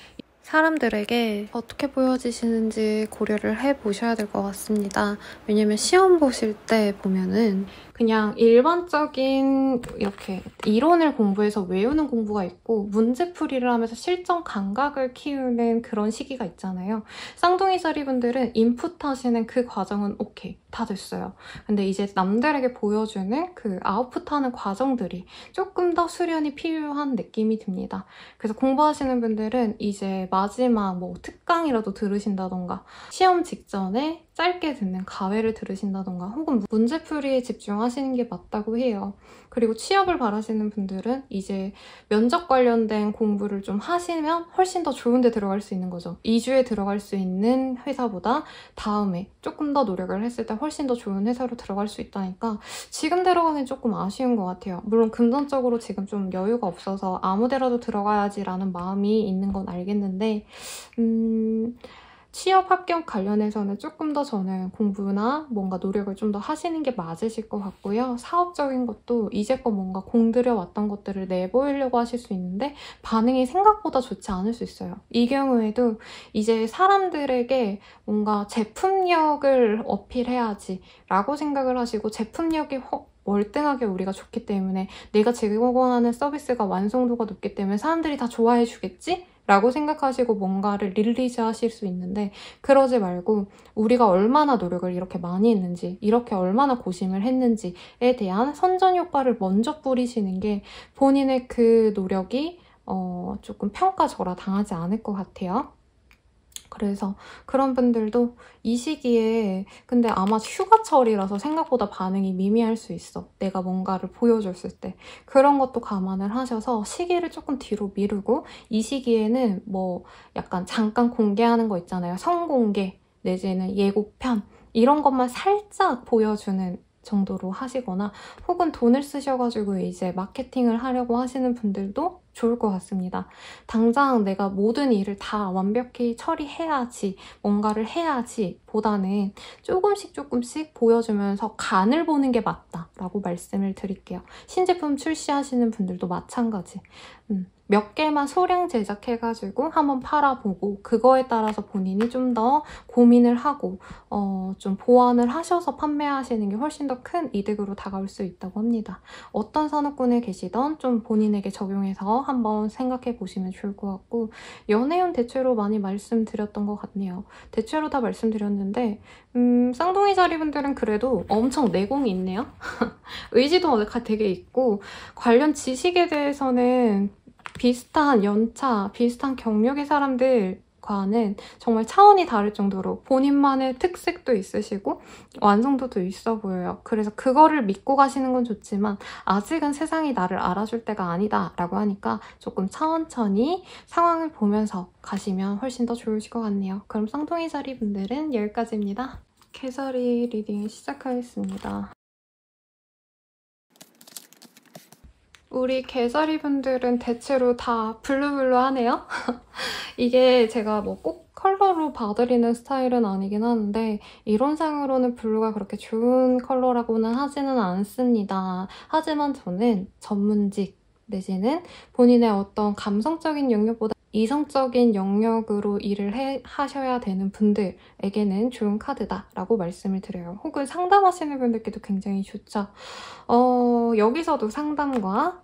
사람들에게 어떻게 보여지시는지 고려를 해보셔야 될 것 같습니다. 왜냐면 시험 보실 때 보면은 그냥 일반적인 이렇게 이론을 공부해서 외우는 공부가 있고 문제풀이를 하면서 실전 감각을 키우는 그런 시기가 있잖아요. 쌍둥이 자리분들은 인풋하시는 그 과정은 오케이, 다 됐어요. 근데 이제 남들에게 보여주는 그 아웃풋하는 과정들이 조금 더 수련이 필요한 느낌이 듭니다. 그래서 공부하시는 분들은 이제 마지막 뭐 특강이라도 들으신다던가 시험 직전에 짧게 듣는 가회를 들으신다던가 혹은 문제풀이에 집중하시는 게 맞다고 해요. 그리고 취업을 바라시는 분들은 이제 면접 관련된 공부를 좀 하시면 훨씬 더 좋은 데 들어갈 수 있는 거죠. 2주에 들어갈 수 있는 회사보다 다음에 조금 더 노력을 했을 때 훨씬 더 좋은 회사로 들어갈 수 있다니까 지금 들어가긴 조금 아쉬운 것 같아요. 물론 금전적으로 지금 좀 여유가 없어서 아무 데라도 들어가야지라는 마음이 있는 건 알겠는데 취업 합격 관련해서는 조금 더 저는 공부나 뭔가 노력을 좀 더 하시는 게 맞으실 것 같고요. 사업적인 것도 이제껏 뭔가 공들여 왔던 것들을 내보이려고 하실 수 있는데 반응이 생각보다 좋지 않을 수 있어요. 이 경우에도 이제 사람들에게 뭔가 제품력을 어필해야지 라고 생각을 하시고 제품력이 월등하게 우리가 좋기 때문에 내가 제공하는 서비스가 완성도가 높기 때문에 사람들이 다 좋아해 주겠지? 라고 생각하시고 뭔가를 릴리즈 하실 수 있는데 그러지 말고 우리가 얼마나 노력을 이렇게 많이 했는지 이렇게 얼마나 고심을 했는지에 대한 선전 효과를 먼저 뿌리시는 게 본인의 그 노력이 조금 평가절하 당하지 않을 것 같아요. 그래서 그런 분들도 이 시기에 근데 아마 휴가철이라서 생각보다 반응이 미미할 수 있어. 내가 뭔가를 보여줬을 때. 그런 것도 감안을 하셔서 시기를 조금 뒤로 미루고 이 시기에는 뭐 약간 잠깐 공개하는 거 있잖아요. 성공개 내지는 예고편 이런 것만 살짝 보여주는 정도로 하시거나 혹은 돈을 쓰셔가지고 이제 마케팅을 하려고 하시는 분들도 좋을 것 같습니다. 당장 내가 모든 일을 다 완벽히 처리해야지, 뭔가를 해야지 보다는 조금씩 보여주면서 간을 보는 게 맞다라고 말씀을 드릴게요. 신제품 출시하시는 분들도 마찬가지. 몇 개만 소량 제작해가지고 한번 팔아보고 그거에 따라서 본인이 좀 더 고민을 하고 좀 보완을 하셔서 판매하시는 게 훨씬 더 큰 이득으로 다가올 수 있다고 합니다. 어떤 산업군에 계시던 좀 본인에게 적용해서 한번 생각해 보시면 좋을 것 같고 연애운 대체로 많이 말씀드렸던 것 같네요. 대체로 다 말씀드렸는데 쌍둥이 자리분들은 그래도 엄청 내공이 있네요. 의지도 되게 있고 관련 지식에 대해서는 비슷한 연차, 비슷한 경력의 사람들과는 정말 차원이 다를 정도로 본인만의 특색도 있으시고 완성도도 있어 보여요. 그래서 그거를 믿고 가시는 건 좋지만 아직은 세상이 나를 알아줄 때가 아니다 라고 하니까 조금 천천히 상황을 보면서 가시면 훨씬 더 좋으실 것 같네요. 그럼 쌍둥이 자리 분들은 여기까지입니다. 개자리 리딩 시작하겠습니다. 우리 개자리 분들은 대체로 다 블루블루하네요. 이게 제가 뭐 꼭 컬러로 봐드리는 스타일은 아니긴 하는데 이론상으로는 블루가 그렇게 좋은 컬러라고는 하지는 않습니다. 하지만 저는 전문직 내지는 본인의 어떤 감성적인 영역보다 이성적인 영역으로 일을 하셔야 되는 분들에게는 좋은 카드다라고 말씀을 드려요. 혹은 상담하시는 분들께도 굉장히 좋죠. 여기서도 상담과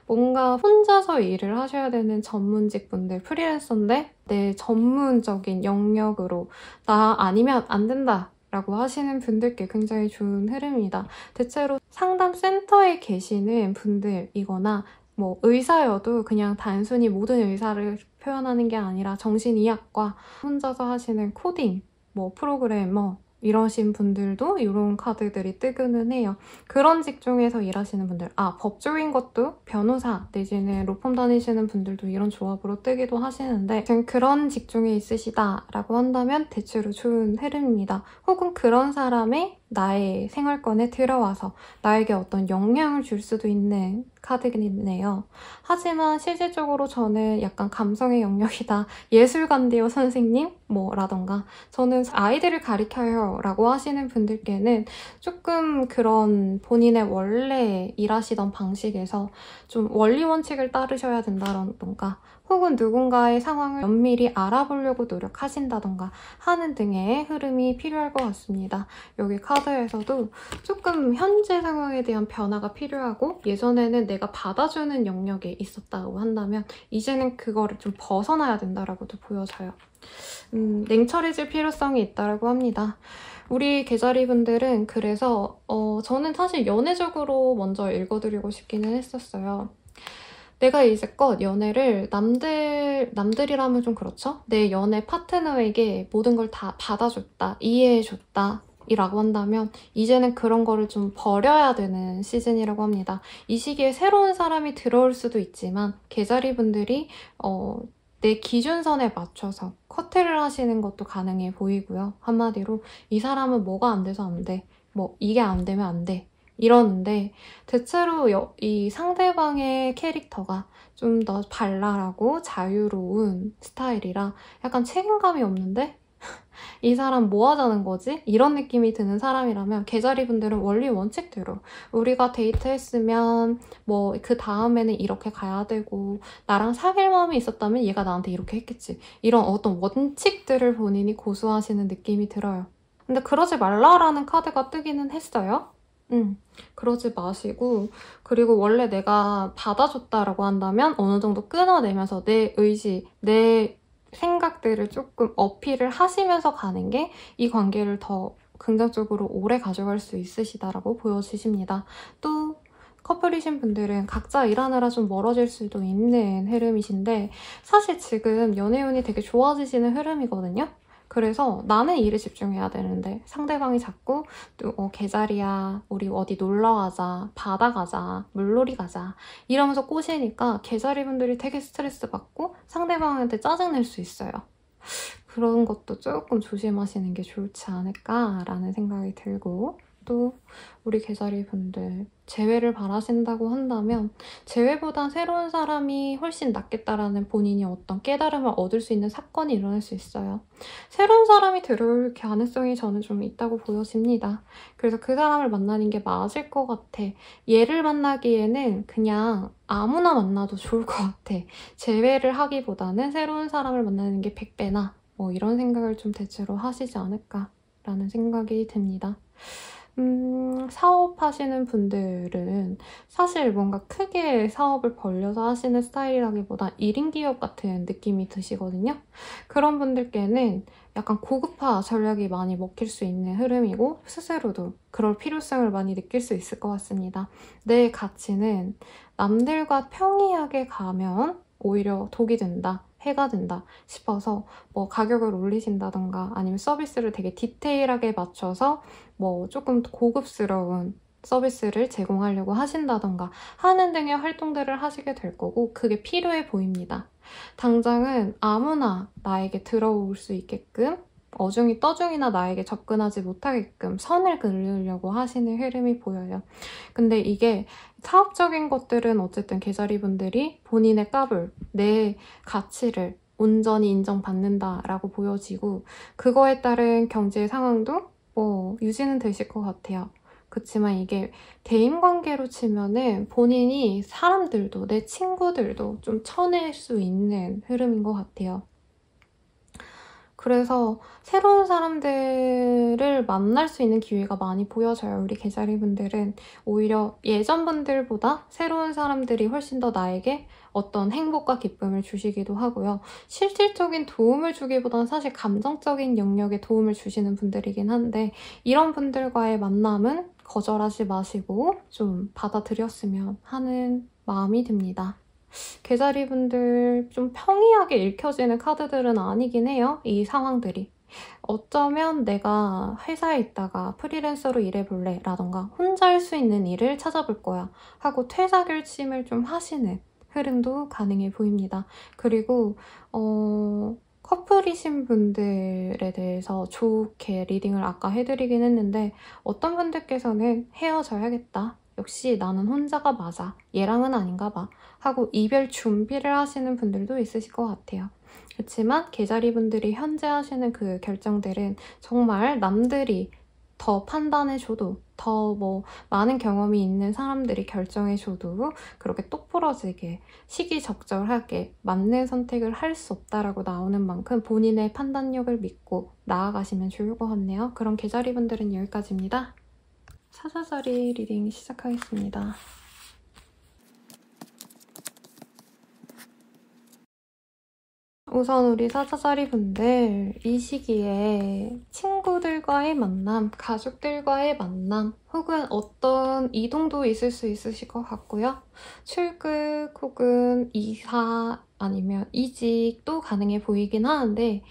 뭔가 혼자서 일을 하셔야 되는 전문직 분들, 프리랜서인데 내 전문적인 영역으로 나 아니면 안 된다 라고 하시는 분들께 굉장히 좋은 흐름입니다. 대체로 상담센터에 계시는 분들이거나 뭐 의사여도 그냥 단순히 모든 의사를 표현하는 게 아니라 정신의학과 혼자서 하시는 코딩, 뭐 프로그래머 이러신 분들도 이런 카드들이 뜨기는 해요. 그런 직종에서 일하시는 분들, 법조인 것도 변호사 내지는 로펌 다니시는 분들도 이런 조합으로 뜨기도 하시는데 그런 직종에 있으시다라고 한다면 대체로 좋은 흐름입니다. 혹은 그런 사람의 나의 생활권에 들어와서 나에게 어떤 영향을 줄 수도 있는 카드이네요. 하지만 실질적으로 저는 약간 감성의 영역이다. 예술가인데요, 선생님? 라던가 저는 아이들을 가르쳐요 라고 하시는 분들께는 조금 그런 본인의 원래 일하시던 방식에서 좀 원리 원칙을 따르셔야 된다던가 혹은 누군가의 상황을 면밀히 알아보려고 노력하신다던가 하는 등의 흐름이 필요할 것 같습니다. 여기 카드에서도 조금 현재 상황에 대한 변화가 필요하고 예전에는 내가 받아주는 영역에 있었다고 한다면 이제는 그거를 좀 벗어나야 된다라고도 보여져요. 냉철해질 필요성이 있다고 합니다. 우리 개자리 분들은 그래서 저는 사실 연애적으로 먼저 읽어드리고 싶기는 했었어요. 내가 이제껏 연애를 남들이라면 좀 그렇죠? 내 연애 파트너에게 모든 걸 다 받아줬다, 이해해줬다 이라고 한다면 이제는 그런 거를 좀 버려야 되는 시즌이라고 합니다. 이 시기에 새로운 사람이 들어올 수도 있지만 개자리 분들이 내 기준선에 맞춰서 커트를 하시는 것도 가능해 보이고요. 한마디로 이 사람은 뭐가 안 돼서 안 돼, 이게 안 되면 안 돼 이러는데 대체로 이 상대방의 캐릭터가 좀 더 발랄하고 자유로운 스타일이라 약간 책임감이 없는데 이 사람 뭐 하자는 거지? 이런 느낌이 드는 사람이라면 개자리 분들은 원리 원칙대로 우리가 데이트했으면 그 다음에는 이렇게 가야 되고 나랑 사귈 마음이 있었다면 얘가 나한테 이렇게 했겠지 이런 어떤 원칙들을 본인이 고수하시는 느낌이 들어요. 근데 그러지 말라라는 카드가 뜨기는 했어요. 그러지 마시고 그리고 원래 내가 받아줬다라고 한다면 어느 정도 끊어내면서 내 의지, 내 생각들을 조금 어필을 하시면서 가는 게 이 관계를 더 긍정적으로 오래 가져갈 수 있으시다라고 보여지십니다. 또 커플이신 분들은 각자 일하느라 좀 멀어질 수도 있는 흐름이신데 사실 지금 연애운이 되게 좋아지시는 흐름이거든요. 그래서 나는 일에 집중해야 되는데 상대방이 자꾸 개자리야, 우리 어디 놀러 가자, 바다 가자, 물놀이 가자 이러면서 꼬시니까 개자리 분들이 되게 스트레스 받고 상대방한테 짜증낼 수 있어요. 그런 것도 조금 조심하시는 게 좋지 않을까라는 생각이 들고 또 우리 개자리 분들 재회를 바라신다고 한다면 재회보단 새로운 사람이 훨씬 낫겠다라는 본인이 어떤 깨달음을 얻을 수 있는 사건이 일어날 수 있어요. 새로운 사람이 들어올 가능성이 저는 좀 있다고 보여집니다. 그래서 그 사람을 만나는 게 맞을 것 같아. 얘를 만나기에는 그냥 아무나 만나도 좋을 것 같아. 재회를 하기보다는 새로운 사람을 만나는 게 100배나 뭐 이런 생각을 좀 대체로 하시지 않을까라는 생각이 듭니다. 사업하시는 분들은 사실 뭔가 크게 사업을 벌려서 하시는 스타일이라기보다 1인 기업 같은 느낌이 드시거든요. 그런 분들께는 약간 고급화 전략이 많이 먹힐 수 있는 흐름이고 스스로도 그럴 필요성을 많이 느낄 수 있을 것 같습니다. 내 가치는 남들과 평이하게 가면 오히려 독이 된다, 해가 된다 싶어서 뭐 가격을 올리신다던가 아니면 서비스를 되게 디테일하게 맞춰서 뭐 조금 고급스러운 서비스를 제공하려고 하신다던가 하는 등의 활동들을 하시게 될 거고 그게 필요해 보입니다. 당장은 아무나 나에게 들어올 수 있게끔 어중이 떠중이나 나에게 접근하지 못하게끔 선을 그으려고 하시는 흐름이 보여요. 근데 이게 사업적인 것들은 어쨌든 개자리 분들이 본인의 까불, 내 가치를 온전히 인정받는다라고 보여지고 그거에 따른 경제 상황도 유지는 되실 것 같아요. 그렇지만 이게 대인관계로 치면은 본인이 사람들도 내 친구들도 좀 쳐낼 수 있는 흐름인 것 같아요. 그래서 새로운 사람들을 만날 수 있는 기회가 많이 보여져요. 우리 개자리 분들은 오히려 예전 분들보다 새로운 사람들이 훨씬 더 나에게 어떤 행복과 기쁨을 주시기도 하고요. 실질적인 도움을 주기보다는 사실 감정적인 영역에 도움을 주시는 분들이긴 한데 이런 분들과의 만남은 거절하지 마시고 좀 받아들였으면 하는 마음이 듭니다. 개자리 분들 좀 평이하게 읽혀지는 카드들은 아니긴 해요. 이 상황들이. 어쩌면 내가 회사에 있다가 프리랜서로 일해볼래 라던가 혼자 할 수 있는 일을 찾아볼 거야 하고 퇴사 결심을 좀 하시는 흐름도 가능해 보입니다. 그리고 커플이신 분들에 대해서 좋게 리딩을 아까 해드리긴 했는데 어떤 분들께서는 헤어져야겠다. 역시 나는 혼자가 맞아. 얘랑은 아닌가 봐. 하고 이별 준비를 하시는 분들도 있으실 것 같아요. 그렇지만 개자리 분들이 현재 하시는 그 결정들은 정말 남들이 더 판단해줘도 더 많은 경험이 있는 사람들이 결정해줘도 그렇게 똑부러지게 시기적절하게 맞는 선택을 할 수 없다라고 나오는 만큼 본인의 판단력을 믿고 나아가시면 좋을 것 같네요. 그럼 개자리 분들은 여기까지입니다. 사자자리 리딩 시작하겠습니다. 우선 우리 사자자리 분들 이 시기에 친구들과의 만남, 가족들과의 만남 혹은 어떤 이동도 있을 수 있으실 것 같고요. 출국 혹은 이사 아니면 이직도 가능해 보이긴 하는데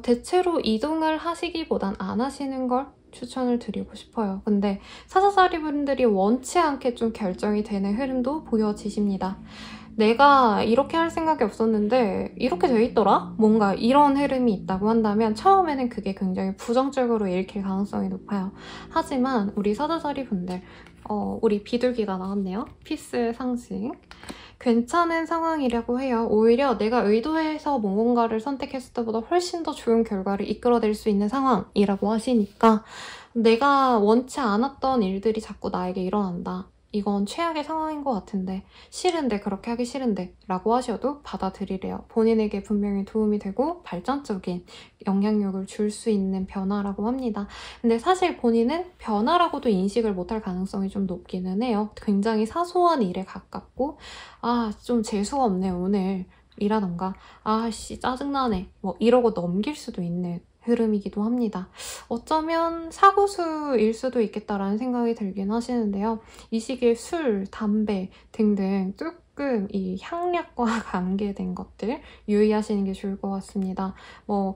대체로 이동을 하시기보단 안 하시는 걸 추천을 드리고 싶어요. 근데 사자자리 분들이 원치 않게 좀 결정이 되는 흐름도 보여지십니다. 내가 이렇게 할 생각이 없었는데 이렇게 돼 있더라? 뭔가 이런 흐름이 있다고 한다면 처음에는 그게 굉장히 부정적으로 읽힐 가능성이 높아요. 하지만 우리 사자자리 분들 우리 비둘기가 나왔네요. 피스의 상징. 괜찮은 상황이라고 해요. 오히려 내가 의도해서 뭔가를 선택했을 때보다 훨씬 더 좋은 결과를 이끌어낼 수 있는 상황이라고 하시니까 내가 원치 않았던 일들이 자꾸 나에게 일어난다. 이건 최악의 상황인 것 같은데 싫은데 그렇게 하기 싫은데 라고 하셔도 받아들이래요. 본인에게 분명히 도움이 되고 발전적인 영향력을 줄 수 있는 변화라고 합니다. 근데 사실 본인은 변화라고도 인식을 못할 가능성이 좀 높기는 해요. 굉장히 사소한 일에 가깝고 좀 재수가 없네 오늘 이라던가 아씨 짜증나네 이러고 넘길 수도 있는 흐름이기도 합니다. 어쩌면 사고수일 수도 있겠다라는 생각이 들긴 하시는데요. 이 시기에 술, 담배 등등 조금 이 향락과 관계된 것들 유의하시는 게 좋을 것 같습니다.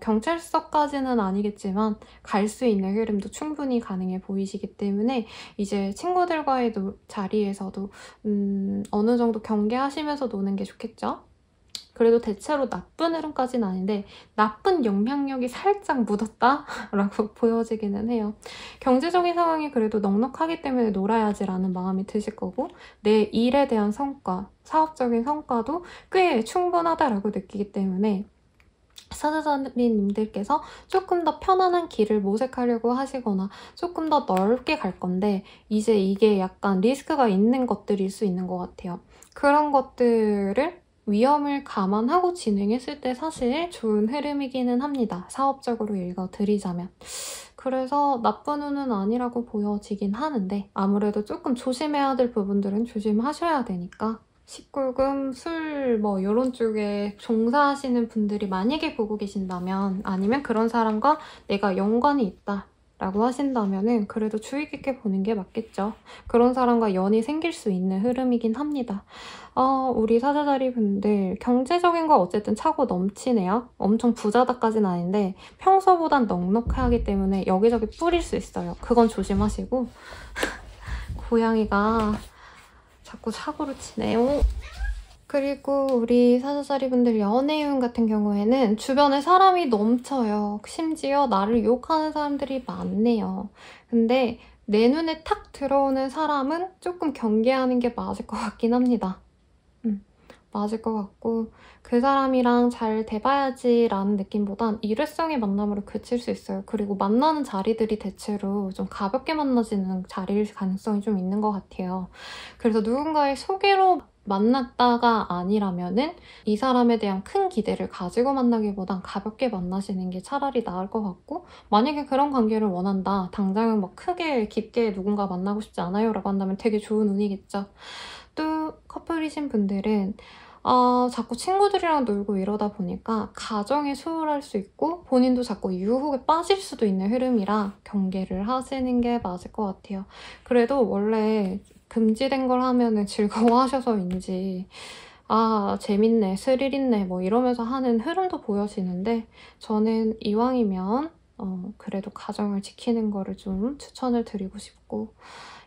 경찰서까지는 아니겠지만 갈 수 있는 흐름도 충분히 가능해 보이시기 때문에 이제 친구들과의 자리에서도 어느 정도 경계하시면서 노는 게 좋겠죠? 그래도 대체로 나쁜 흐름까지는 아닌데 나쁜 영향력이 살짝 묻었다라고 보여지기는 해요. 경제적인 상황이 그래도 넉넉하기 때문에 놀아야지라는 마음이 드실 거고 내 일에 대한 성과, 사업적인 성과도 꽤 충분하다라고 느끼기 때문에 사자자리님들께서 조금 더 편안한 길을 모색하려고 하시거나 조금 더 넓게 갈 건데 이제 이게 약간 리스크가 있는 것들일 수 있는 것 같아요. 그런 것들을 위험을 감안하고 진행했을 때 사실 좋은 흐름이기는 합니다. 사업적으로 읽어드리자면. 그래서 나쁜 운은 아니라고 보여지긴 하는데 아무래도 조금 조심해야 될 부분들은 조심하셔야 되니까 19금, 술 뭐 이런 쪽에 종사하시는 분들이 만약에 보고 계신다면 아니면 그런 사람과 내가 연관이 있다 라고 하신다면은 그래도 주의 깊게 보는 게 맞겠죠. 그런 사람과 연이 생길 수 있는 흐름이긴 합니다. 우리 사자자리 분들 경제적인 거 어쨌든 차고 넘치네요. 엄청 부자다까지는 아닌데 평소보단 넉넉하기 때문에 여기저기 뿌릴 수 있어요. 그건 조심하시고 고양이가 자꾸 사고를 치네요. 그리고 우리 사자자리 분들 연애운 같은 경우에는 주변에 사람이 넘쳐요. 심지어 나를 욕하는 사람들이 많네요. 근데 내 눈에 탁 들어오는 사람은 조금 경계하는 게 맞을 것 같긴 합니다. 맞을 것 같고 그 사람이랑 잘 돼봐야지 라는 느낌보단 일회성의 만남으로 그칠 수 있어요. 그리고 만나는 자리들이 대체로 좀 가볍게 만나지는 자리일 가능성이 좀 있는 것 같아요. 그래서 누군가의 소개로 만났다가 아니라면은 이 사람에 대한 큰 기대를 가지고 만나기보단 가볍게 만나시는 게 차라리 나을 것 같고 만약에 그런 관계를 원한다. 당장은 막 크게 깊게 누군가 만나고 싶지 않아요 라고 한다면 되게 좋은 운이겠죠. 또 커플이신 분들은 자꾸 친구들이랑 놀고 이러다 보니까 가정에 소홀할 수 있고 본인도 자꾸 유혹에 빠질 수도 있는 흐름이라 경계를 하시는 게 맞을 것 같아요. 그래도 원래 금지된 걸 하면은 즐거워하셔서인지 재밌네, 스릴 있네 뭐 이러면서 하는 흐름도 보여지는데 저는 이왕이면 그래도 가정을 지키는 거를 좀 추천을 드리고 싶고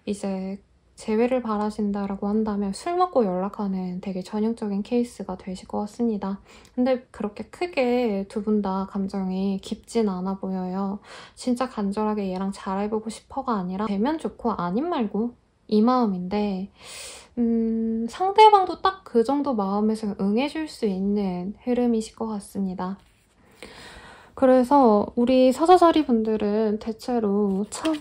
이제 재회를 바라신다라고 한다면 술 먹고 연락하는 되게 전형적인 케이스가 되실 것 같습니다. 근데 그렇게 크게 두 분 다 감정이 깊진 않아 보여요. 진짜 간절하게 얘랑 잘해보고 싶어가 아니라 되면 좋고 아님 말고 이 마음인데 상대방도 딱 그 정도 마음에서 응해줄 수 있는 흐름이실 것 같습니다. 그래서 우리 사자자리 분들은 대체로 참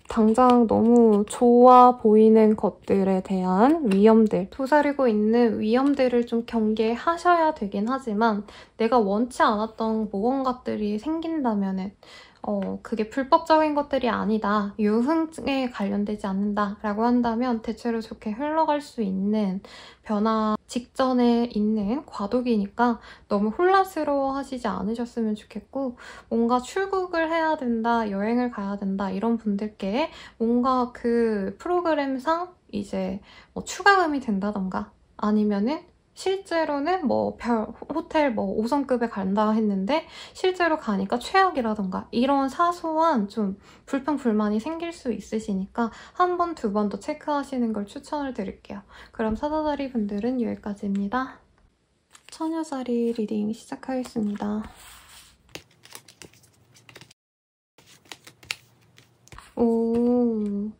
당장 너무 좋아 보이는 것들에 대한 위험들, 도사리고 있는 위험들을 좀 경계하셔야 되긴 하지만 내가 원치 않았던 무언가들이 생긴다면은 그게 불법적인 것들이 아니다, 유흥에 관련되지 않는다 라고 한다면 대체로 좋게 흘러갈 수 있는 변화 직전에 있는 과도기니까 너무 혼란스러워 하시지 않으셨으면 좋겠고 뭔가 출국을 해야 된다, 여행을 가야 된다 이런 분들께 뭔가 그 프로그램상 이제 뭐 추가금이 된다던가 아니면은 실제로는 뭐 호텔 뭐 5성급에 간다 했는데 실제로 가니까 최악이라던가 이런 사소한 좀 불평불만이 생길 수 있으시니까 한 번, 두 번 더 체크하시는 걸 추천을 드릴게요. 그럼 사자자리 분들은 여기까지입니다. 처녀자리 리딩 시작하겠습니다. 오,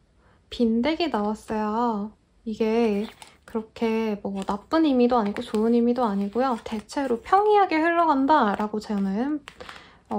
빈덱이 나왔어요. 이게 그렇게 뭐 나쁜 의미도 아니고 좋은 의미도 아니고요. 대체로 평이하게 흘러간다라고 저는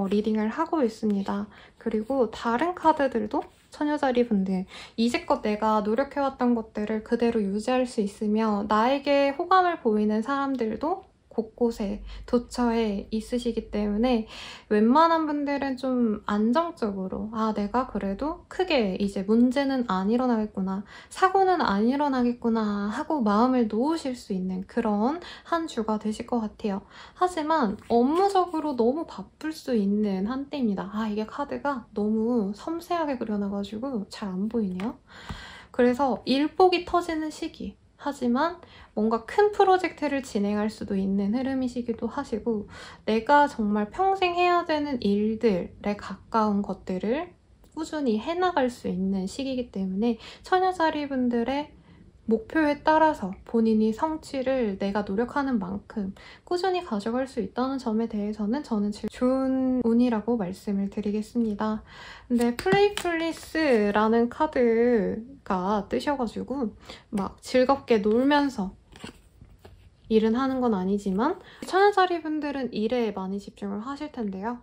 리딩을 하고 있습니다. 그리고 다른 카드들도 처녀자리 분들 이제껏 내가 노력해왔던 것들을 그대로 유지할 수 있으며 나에게 호감을 보이는 사람들도 곳곳에 도처에 있으시기 때문에 웬만한 분들은 좀 안정적으로 내가 그래도 크게 이제 문제는 안 일어나겠구나, 사고는 안 일어나겠구나 하고 마음을 놓으실 수 있는 그런 한 주가 되실 것 같아요. 하지만 업무적으로 너무 바쁠 수 있는 한때입니다. 이게 카드가 너무 섬세하게 그려놔가지고 잘 안 보이네요. 그래서 일복이 터지는 시기, 하지만 뭔가 큰 프로젝트를 진행할 수도 있는 흐름이시기도 하시고 내가 정말 평생 해야 되는 일들에 가까운 것들을 꾸준히 해나갈 수 있는 시기이기 때문에 처녀자리 분들의 목표에 따라서 본인이 성취를 내가 노력하는 만큼 꾸준히 가져갈 수 있다는 점에 대해서는 저는 제일 좋은 운이라고 말씀을 드리겠습니다. 근데 플레이풀리스라는 카드가 뜨셔가지고 막 즐겁게 놀면서 일은 하는 건 아니지만 천연자리 분들은 일에 많이 집중을 하실 텐데요.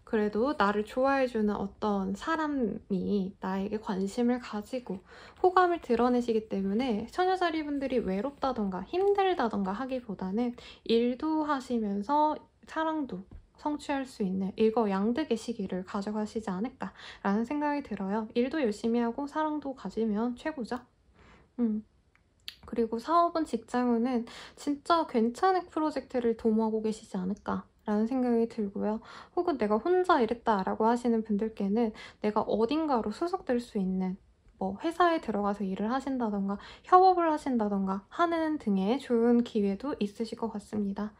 그래도 나를 좋아해주는 어떤 사람이 나에게 관심을 가지고 호감을 드러내시기 때문에 천여자리 분들이 외롭다던가 힘들다던가 하기보다는 일도 하시면서 사랑도 성취할 수 있는 일거양득의 시기를 가져가시지 않을까라는 생각이 들어요. 일도 열심히 하고 사랑도 가지면 최고죠. 그리고 사업은 직장운은 진짜 괜찮은 프로젝트를 도모하고 계시지 않을까 라는 생각이 들고요. 혹은 내가 혼자 일했다라고 하시는 분들께는 내가 어딘가로 소속될 수 있는 뭐 회사에 들어가서 일을 하신다던가 협업을 하신다던가 하는 등의 좋은 기회도 있으실 것 같습니다.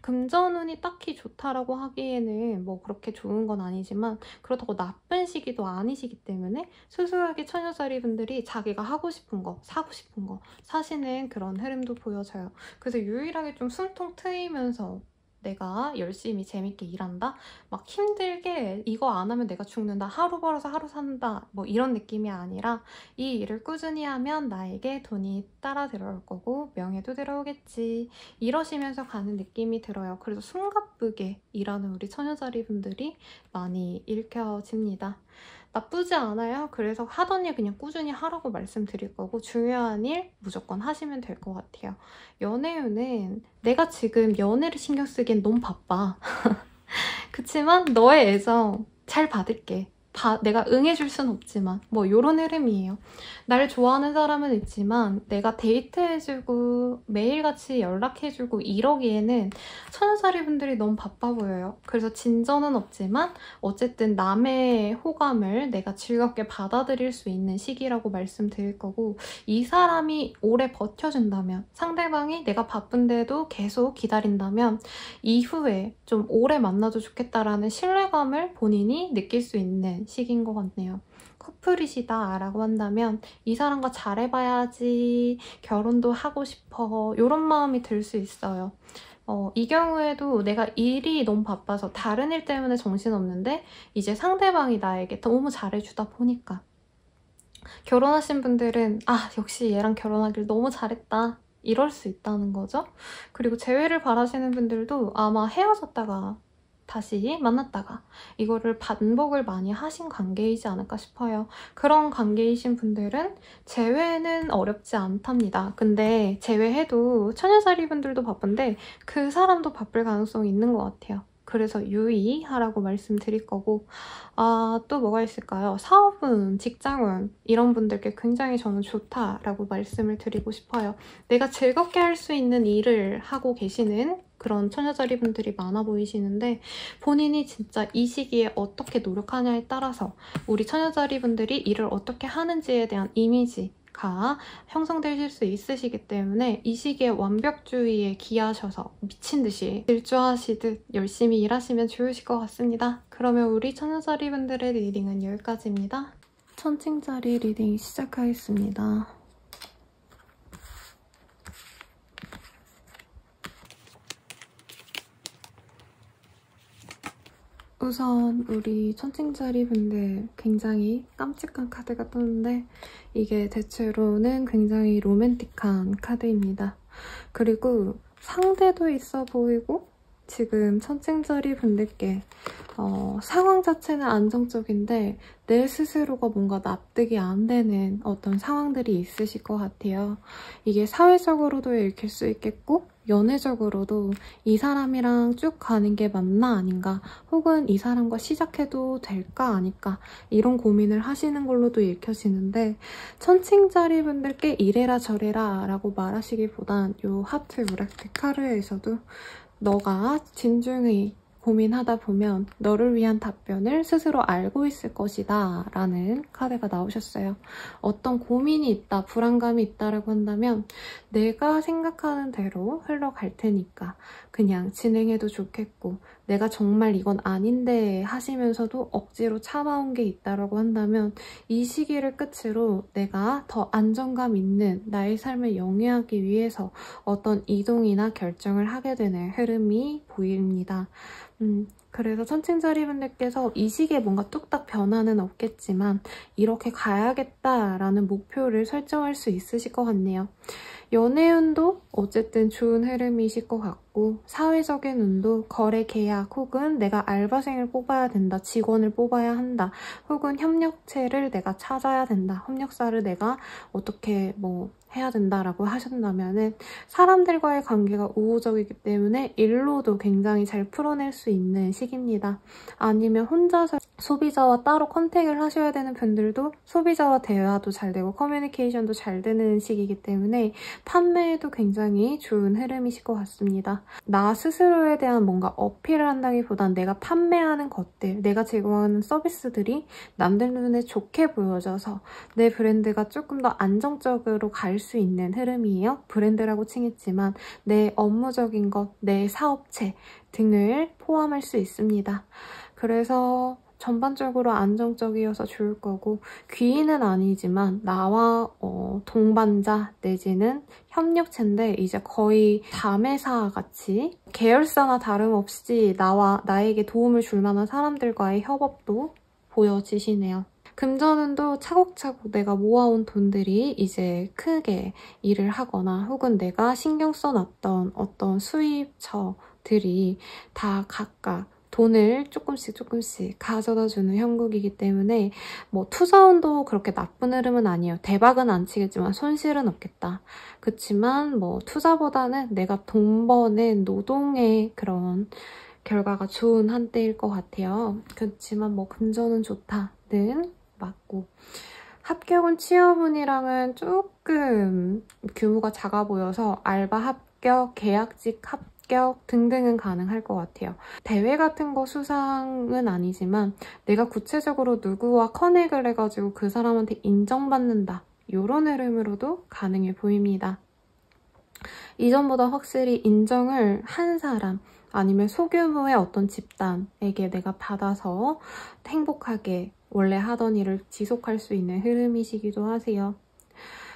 금전운이 딱히 좋다라고 하기에는 뭐 그렇게 좋은 건 아니지만 그렇다고 나쁜 시기도 아니시기 때문에 소소하게 처녀자리 분들이 자기가 하고 싶은 거, 사고 싶은 거 사시는 그런 흐름도 보여져요. 그래서 유일하게 좀 숨통 트이면서 내가 열심히 재밌게 일한다? 막 힘들게 이거 안 하면 내가 죽는다. 하루 벌어서 하루 산다. 뭐 이런 느낌이 아니라 이 일을 꾸준히 하면 나에게 돈이 따라 들어올 거고 명예도 들어오겠지. 이러시면서 가는 느낌이 들어요. 그래서 숨가쁘게 일하는 우리 처녀자리 분들이 많이 읽혀집니다. 나쁘지 않아요. 그래서 하던 일 그냥 꾸준히 하라고 말씀드릴 거고 중요한 일 무조건 하시면 될 것 같아요. 연애운은 내가 지금 연애를 신경 쓰기엔 너무 바빠. 그치만 너의 애정 잘 받을게. 내가 응해줄 순 없지만 뭐 이런 흐름이에요. 날 좋아하는 사람은 있지만 내가 데이트해주고 매일같이 연락해주고 이러기에는 천사리 분들이 너무 바빠 보여요. 그래서 진전은 없지만 어쨌든 남의 호감을 내가 즐겁게 받아들일 수 있는 시기라고 말씀드릴 거고 이 사람이 오래 버텨준다면 상대방이 내가 바쁜데도 계속 기다린다면 이후에 좀 오래 만나도 좋겠다라는 신뢰감을 본인이 느낄 수 있는 시기인 것 같네요. 커플이시다 라고 한다면 이 사람과 잘해봐야지 결혼도 하고 싶어 이런 마음이 들 수 있어요. 이 경우에도 내가 일이 너무 바빠서 다른 일 때문에 정신없는데 이제 상대방이 나에게 너무 잘해주다 보니까 결혼하신 분들은 아 역시 얘랑 결혼하길 너무 잘했다 이럴 수 있다는 거죠. 그리고 재회를 바라시는 분들도 아마 헤어졌다가 다시 만났다가 이거를 반복을 많이 하신 관계이지 않을까 싶어요. 그런 관계이신 분들은 재회는 어렵지 않답니다. 근데 재회해도 처녀자리 분들도 바쁜데 그 사람도 바쁠 가능성이 있는 것 같아요. 그래서 유의하라고 말씀드릴 거고 또 뭐가 있을까요? 사업운, 직장운 이런 분들께 굉장히 저는 좋다라고 말씀을 드리고 싶어요. 내가 즐겁게 할 수 있는 일을 하고 계시는 그런 처녀자리 분들이 많아 보이시는데 본인이 진짜 이 시기에 어떻게 노력하냐에 따라서 우리 처녀자리 분들이 일을 어떻게 하는지에 대한 이미지가 형성되실 수 있으시기 때문에 이 시기에 완벽주의에 기하셔서 미친 듯이 일조하시듯 열심히 일하시면 좋으실 것 같습니다. 그러면 우리 처녀자리 분들의 리딩은 여기까지입니다. 천칭자리 리딩 시작하겠습니다. 우선 우리 천칭자리 분들 굉장히 깜찍한 카드가 떴는데 이게 대체로는 굉장히 로맨틱한 카드입니다. 그리고 상대도 있어 보이고 지금 천칭자리 분들께 상황 자체는 안정적인데 내 스스로가 뭔가 납득이 안 되는 어떤 상황들이 있으실 것 같아요. 이게 사회적으로도 읽힐 수 있겠고 연애적으로도 이 사람이랑 쭉 가는 게 맞나 아닌가 혹은 이 사람과 시작해도 될까 아닐까 이런 고민을 하시는 걸로도 읽혀지는데 천칭자리 분들께 이래라 저래라 라고 말하시기보단 요 하트 우라클 카르에서도 너가 진중히 고민하다 보면 너를 위한 답변을 스스로 알고 있을 것이다 라는 카드가 나오셨어요. 어떤 고민이 있다, 불안감이 있다라고 한다면 내가 생각하는 대로 흘러갈 테니까 그냥 진행해도 좋겠고 내가 정말 이건 아닌데 하시면서도 억지로 참아온 게 있다라고 한다면 이 시기를 끝으로 내가 더 안정감 있는 나의 삶을 영위하기 위해서 어떤 이동이나 결정을 하게 되는 흐름이 보입니다. 그래서 천칭자리분들께서 이 시기에 뭔가 뚝딱 변화는 없겠지만 이렇게 가야겠다라는 목표를 설정할 수 있으실 것 같네요. 연애운도 어쨌든 좋은 흐름이실 것 같고 사회적인 운도 거래 계약 혹은 내가 알바생을 뽑아야 된다, 직원을 뽑아야 한다, 혹은 협력체를 내가 찾아야 된다, 협력사를 내가 어떻게 해야 된다라고 하신다면은 사람들과의 관계가 우호적이기 때문에 일로도 굉장히 잘 풀어낼 수 있는 시기입니다. 아니면 혼자서 소비자와 따로 컨택을 하셔야 되는 분들도 소비자와 대화도 잘 되고 커뮤니케이션도 잘 되는 시기이기 때문에 판매에도 굉장히 좋은 흐름이실 것 같습니다. 나 스스로에 대한 뭔가 어필을 한다기보단 내가 판매하는 것들, 내가 제공하는 서비스들이 남들 눈에 좋게 보여져서 내 브랜드가 조금 더 안정적으로 갈 수 있는 흐름이에요. 브랜드라고 칭했지만 내 업무적인 것, 내 사업체 등을 포함할 수 있습니다. 그래서 전반적으로 안정적이어서 좋을 거고 귀인은 아니지만 나와 동반자 내지는 협력체인데 이제 거의 자매사 같이 계열사나 다름없이 나에게 도움을 줄 만한 사람들과의 협업도 보여지시네요. 금전운도 차곡차곡 내가 모아온 돈들이 이제 크게 일을 하거나 혹은 내가 신경 써놨던 어떤 수입처들이 다 각각 돈을 조금씩 가져다주는 형국이기 때문에 투자운도 그렇게 나쁜 흐름은 아니에요. 대박은 안 치겠지만 손실은 없겠다. 그렇지만 투자보다는 내가 돈 버는 노동의 그런 결과가 좋은 한때일 것 같아요. 그렇지만 금전은 좋다는 맞고 합격은 취업운이랑은 조금 규모가 작아 보여서 알바 합격, 계약직 합격 등등은 가능할 것 같아요. 대회 같은 거 수상은 아니지만 내가 구체적으로 누구와 커넥을 해가지고 그 사람한테 인정받는다. 이런 흐름으로도 가능해 보입니다. 이전보다 확실히 인정을 한 사람 아니면 소규모의 어떤 집단에게 내가 받아서 행복하게 원래 하던 일을 지속할 수 있는 흐름이시기도 하세요.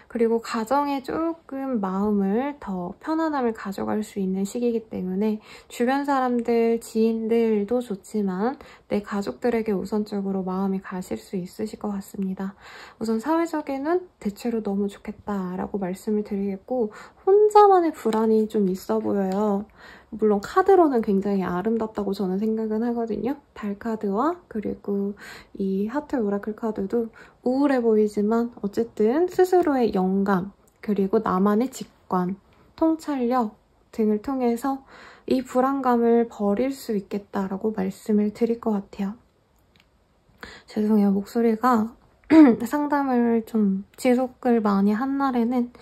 그리고 가정에 조금 마음을 더 편안함을 가져갈 수 있는 시기이기 때문에 주변 사람들, 지인들도 좋지만 내 가족들에게 우선적으로 마음이 가실 수 있으실 것 같습니다. 우선 사회적에는 대체로 너무 좋겠다라고 말씀을 드리겠고 혼자만의 불안이 좀 있어 보여요. 물론 카드로는 굉장히 아름답다고 저는 생각은 하거든요. 달 카드와 그리고 이 하트 오라클 카드도 우울해 보이지만 어쨌든 스스로의 영감 그리고 나만의 직관, 통찰력 등을 통해서 이 불안감을 버릴 수 있겠다라고 말씀을 드릴 것 같아요. 죄송해요. 목소리가 상담을 좀 지속을 많이 한 날에는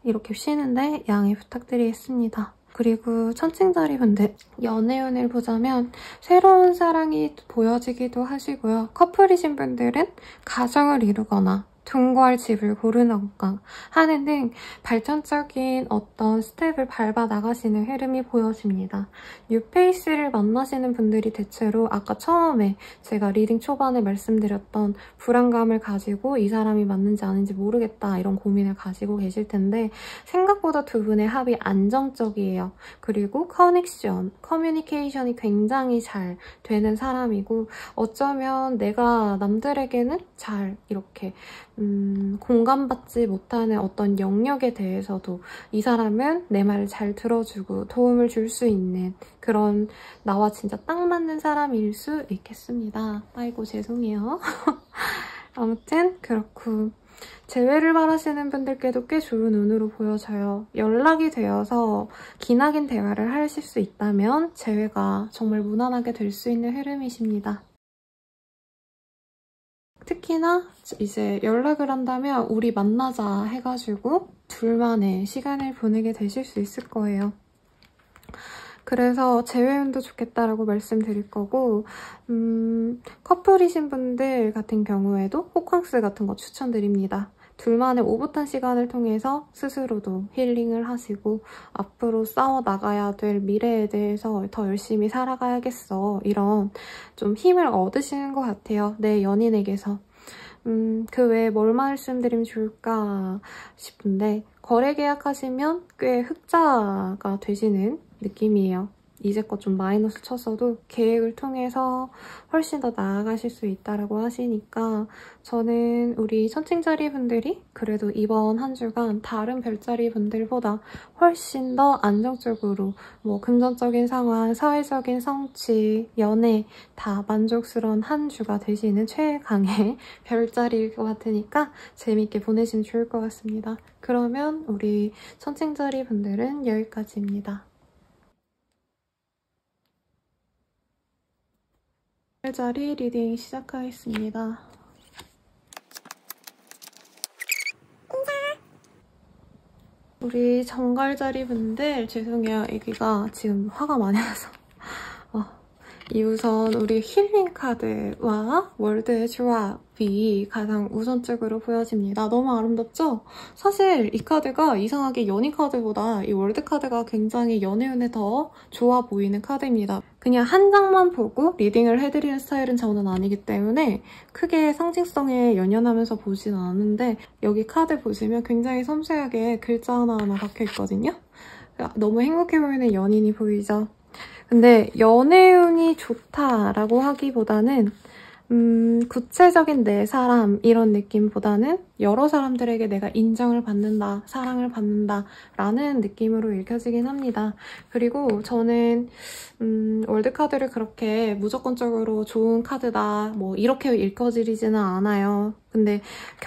이렇게 쉬는데 양해 부탁드리겠습니다. 그리고 천칭자리분들 연애운을 보자면 새로운 사랑이 보여지기도 하시고요. 커플이신 분들은 가정을 이루거나 동거할 집을 고르던가 하는 등 발전적인 어떤 스텝을 밟아 나가시는 흐름이 보여집니다. 뉴페이스를 만나시는 분들이 대체로 아까 처음에 제가 리딩 초반에 말씀드렸던 불안감을 가지고 이 사람이 맞는지 아닌지 모르겠다 이런 고민을 가지고 계실 텐데 생각보다 두 분의 합이 안정적이에요. 그리고 커넥션, 커뮤니케이션이 굉장히 잘 되는 사람이고 어쩌면 내가 남들에게는 잘 이렇게 공감받지 못하는 어떤 영역에 대해서도 이 사람은 내 말을 잘 들어주고 도움을 줄 수 있는 그런 나와 진짜 딱 맞는 사람일 수 있겠습니다. 아이고 죄송해요. 아무튼 그렇고 재회를 바라시는 분들께도 꽤 좋은 운으로 보여져요. 연락이 되어서 기나긴 대화를 하실 수 있다면 재회가 정말 무난하게 될 수 있는 흐름이십니다. 특히나 이제 연락을 한다면 우리 만나자 해가지고 둘만의 시간을 보내게 되실 수 있을 거예요. 그래서 재회운도 좋겠다라고 말씀드릴 거고 커플이신 분들 같은 경우에도 호캉스 같은 거 추천드립니다. 둘만의 오붓한 시간을 통해서 스스로도 힐링을 하시고 앞으로 싸워나가야 될 미래에 대해서 더 열심히 살아가야겠어. 이런 좀 힘을 얻으시는 것 같아요. 내 연인에게서. 그 외에 뭘 말씀드리면 좋을까 싶은데 거래 계약하시면 꽤 흑자가 되시는 느낌이에요. 이제껏 좀 마이너스 쳤어도 계획을 통해서 훨씬 더 나아가실 수 있다고 하시니까 저는 우리 천칭자리 분들이 그래도 이번 한 주간 다른 별자리 분들보다 훨씬 더 안정적으로 뭐 금전적인 상황, 사회적인 성취, 연애 다 만족스러운 한 주가 되시는 최강의 별자리일 것 같으니까 재밌게 보내시면 좋을 것 같습니다. 그러면 우리 천칭자리 분들은 여기까지입니다. 별자리 리딩 시작하겠습니다. 우리 정갈자리 분들 죄송해요. 애기가 지금 화가 많이 나서 이 우선 우리 힐링 카드와 월드의 조합이 가장 우선적으로 보여집니다. 너무 아름답죠? 사실 이 카드가 이상하게 연인 카드보다 이 월드 카드가 굉장히 연애운에 더 좋아 보이는 카드입니다. 그냥 한 장만 보고 리딩을 해드리는 스타일은 저는 아니기 때문에 크게 상징성에 연연하면서 보진 않는데 여기 카드 보시면 굉장히 섬세하게 글자 하나하나 박혀있거든요. 너무 행복해 보이는 연인이 보이죠? 근데 연애운이 좋다라고 하기보다는 구체적인 내 사람 이런 느낌보다는 여러 사람들에게 내가 인정을 받는다, 사랑을 받는다 라는 느낌으로 읽혀지긴 합니다. 그리고 저는 월드카드를 그렇게 무조건적으로 좋은 카드다 뭐 이렇게 읽혀지지는 않아요. 근데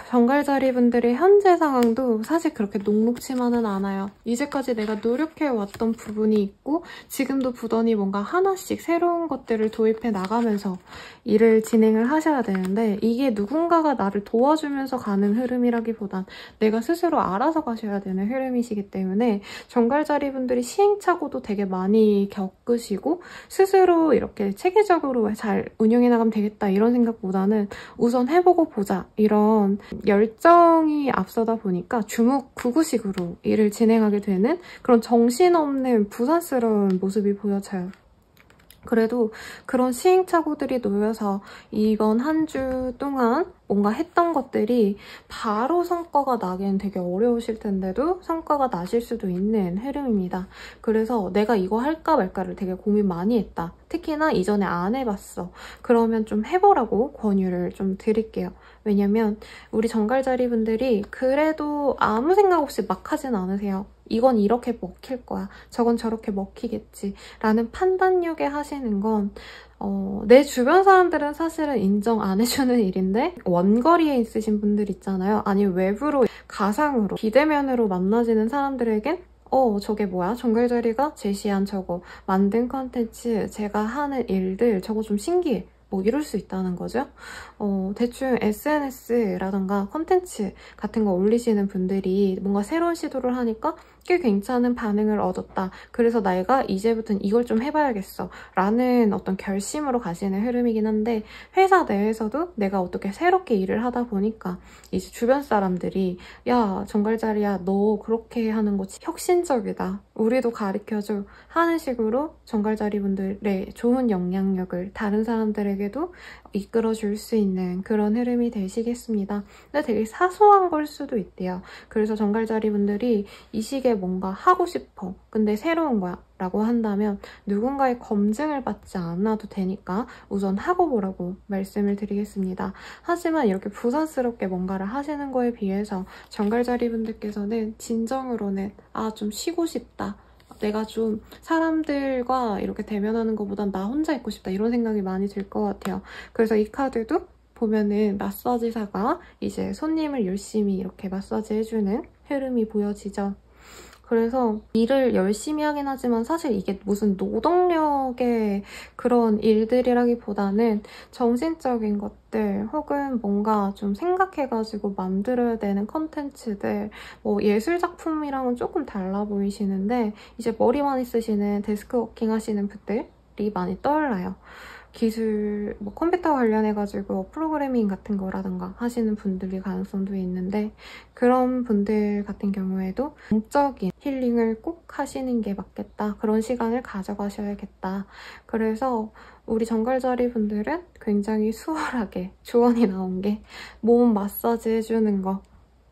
정갈자리 분들의 현재 상황도 사실 그렇게 녹록치만은 않아요. 이제까지 내가 노력해왔던 부분이 있고 지금도 부단히 뭔가 하나씩 새로운 것들을 도입해 나가면서 일을 진행을 하셔야 되는데 이게 누군가가 나를 도와주면서 가는 흐름이라기보단 내가 스스로 알아서 가셔야 되는 흐름이시기 때문에 정갈자리 분들이 시행착오도 되게 많이 겪으시고 스스로 이렇게 체계적으로 잘 운영해 나가면 되겠다 이런 생각보다는 우선 해보고 보자 이런 열정이 앞서다 보니까 주묵구구식으로 일을 진행하게 되는 그런 정신없는 부산스러운 모습이 보여져요. 그래도 그런 시행착오들이 놓여서 이번 한 주 동안 뭔가 했던 것들이 바로 성과가 나기엔 되게 어려우실 텐데도 성과가 나실 수도 있는 흐름입니다. 그래서 내가 이거 할까 말까를 되게 고민 많이 했다. 특히나 이전에 안 해봤어. 그러면 좀 해보라고 권유를 좀 드릴게요. 왜냐면 우리 정갈자리 분들이 그래도 아무 생각 없이 막 하진 않으세요. 이건 이렇게 먹힐 거야. 저건 저렇게 먹히겠지. 라는 판단력에 하시는 건 내 주변 사람들은 사실은 인정 안 해주는 일인데 원거리에 있으신 분들 있잖아요. 아니면 외부로 가상으로 비대면으로 만나지는 사람들에겐 저게 뭐야? 정갈자리가 제시한 저거 만든 컨텐츠 제가 하는 일들 저거 좀 신기해. 뭐 이럴 수 있다는 거죠. 대충 SNS라던가 컨텐츠 같은 거 올리시는 분들이 뭔가 새로운 시도를 하니까 꽤 괜찮은 반응을 얻었다. 그래서 내가 이제부터는 이걸 좀 해봐야겠어. 라는 어떤 결심으로 가시는 흐름이긴 한데 회사 내에서도 내가 어떻게 새롭게 일을 하다 보니까 이제 주변 사람들이 야 정갈자리야 너 그렇게 하는 거 혁신적이다. 우리도 가르쳐줘. 하는 식으로 정갈자리 분들의 좋은 영향력을 다른 사람들에게도 이끌어줄 수 있는 그런 흐름이 되시겠습니다. 근데 되게 사소한 걸 수도 있대요. 그래서 정갈자리 분들이 이 시기에 뭔가 하고 싶어. 근데 새로운 거야. 라고 한다면 누군가의 검증을 받지 않아도 되니까 우선 하고 보라고 말씀을 드리겠습니다. 하지만 이렇게 부산스럽게 뭔가를 하시는 거에 비해서 정갈자리 분들께서는 진정으로는 좀 쉬고 싶다. 내가 좀 사람들과 이렇게 대면하는 것보단 나 혼자 있고 싶다 이런 생각이 많이 들 것 같아요. 그래서 이 카드도 보면은 마사지사가 이제 손님을 열심히 이렇게 마사지 해주는 흐름이 보여지죠. 그래서 일을 열심히 하긴 하지만 사실 이게 무슨 노동력의 그런 일들이라기보다는 정신적인 것들 혹은 뭔가 좀 생각해가지고 만들어야 되는 컨텐츠들 뭐 예술작품이랑은 조금 달라 보이시는데 이제 머리 많이 쓰시는 데스크워킹 하시는 분들이 많이 떠올라요. 기술, 뭐 컴퓨터 관련해가지고 프로그래밍 같은 거라든가 하시는 분들이 가능성도 있는데 그런 분들 같은 경우에도 공적인 힐링을 꼭 하시는 게 맞겠다. 그런 시간을 가져가셔야겠다. 그래서 우리 정갈자리 분들은 굉장히 수월하게 조언이 나온 게 몸 마사지 해주는 거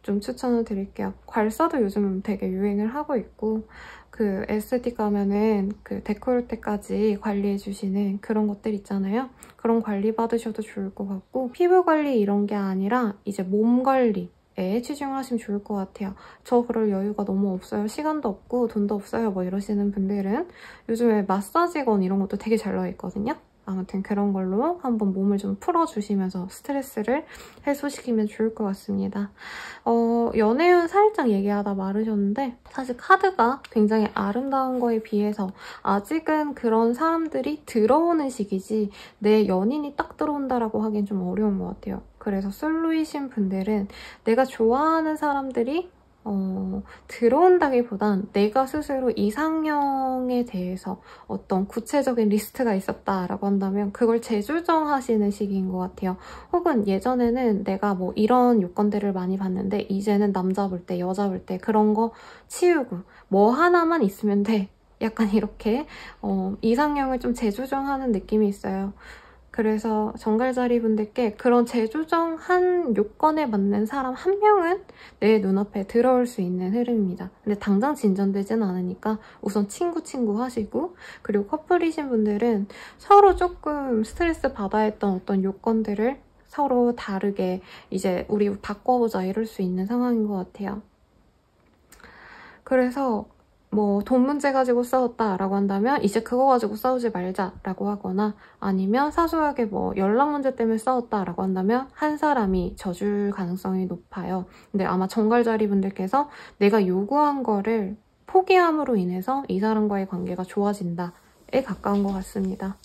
좀 추천을 드릴게요. 괄사도 요즘 되게 유행을 하고 있고 그 에스테틱 가면은 그 데콜테까지 관리해주시는 그런 것들 있잖아요. 그런 관리 받으셔도 좋을 것 같고 피부 관리 이런 게 아니라 이제 몸 관리에 치중하시면 좋을 것 같아요. 저 그럴 여유가 너무 없어요. 시간도 없고 돈도 없어요. 뭐 이러시는 분들은 요즘에 마사지건 이런 것도 되게 잘 나와 있거든요. 아무튼 그런 걸로 한번 몸을 좀 풀어주시면서 스트레스를 해소시키면 좋을 것 같습니다. 연애운 살짝 얘기하다 말으셨는데 사실 카드가 굉장히 아름다운 거에 비해서 아직은 그런 사람들이 들어오는 시기지 내 연인이 딱 들어온다라고 하기엔 좀 어려운 것 같아요. 그래서 솔로이신 분들은 내가 좋아하는 사람들이 들어온다기보단 내가 스스로 이상형에 대해서 어떤 구체적인 리스트가 있었다라고 한다면 그걸 재조정하시는 시기인 것 같아요. 혹은 예전에는 내가 뭐 이런 요건들을 많이 봤는데 이제는 남자 볼 때, 여자 볼 때 그런 거 치우고 뭐 하나만 있으면 돼. 약간 이렇게 이상형을 좀 재조정하는 느낌이 있어요. 그래서 정갈자리 분들께 그런 재조정한 요건에 맞는 사람 한 명은 내 눈앞에 들어올 수 있는 흐름입니다. 근데 당장 진전되진 않으니까 우선 친구 하시고 그리고 커플이신 분들은 서로 조금 스트레스 받아야 했던 어떤 요건들을 서로 다르게 이제 우리 바꿔보자 이럴 수 있는 상황인 것 같아요. 그래서 뭐 돈 문제 가지고 싸웠다라고 한다면 이제 그거 가지고 싸우지 말자라고 하거나 아니면 사소하게 뭐 연락 문제 때문에 싸웠다라고 한다면 한 사람이 져줄 가능성이 높아요. 근데 아마 정갈자리 분들께서 내가 요구한 거를 포기함으로 인해서 이 사람과의 관계가 좋아진다에 가까운 것 같습니다.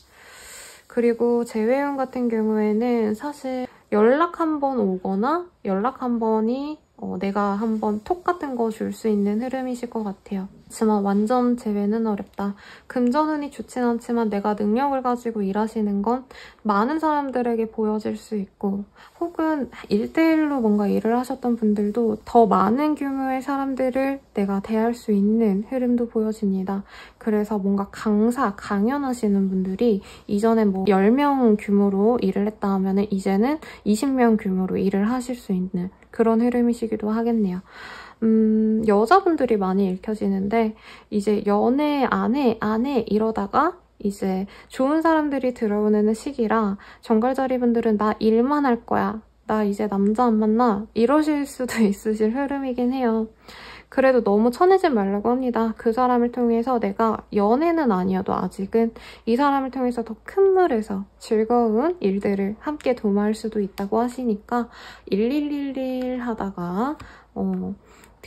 그리고 재회운 같은 경우에는 사실 연락 한 번 오거나 연락 한 번이 내가 한번 톡 같은 거 줄 수 있는 흐름이실 것 같아요. 하지만 완전 재회는 어렵다. 금전운이 좋진 않지만 내가 능력을 가지고 일하시는 건 많은 사람들에게 보여질 수 있고 혹은 1대1로 뭔가 일을 하셨던 분들도 더 많은 규모의 사람들을 내가 대할 수 있는 흐름도 보여집니다. 그래서 뭔가 강연하시는 분들이 이전에 뭐 10명 규모로 일을 했다 하면 이제는 20명 규모로 일을 하실 수 있는 그런 흐름이시기도 하겠네요. 여자분들이 많이 읽혀지는데 이제 연애 안 해 이러다가 이제 좋은 사람들이 들어오는 시기라 정갈자리 분들은 나 일만 할 거야. 나 이제 남자 안 만나. 이러실 수도 있으실 흐름이긴 해요. 그래도 너무 쳐내지 말라고 합니다. 그 사람을 통해서 내가 연애는 아니어도 아직은 이 사람을 통해서 더 큰 물에서 즐거운 일들을 함께 도모할 수도 있다고 하시니까 1111 하다가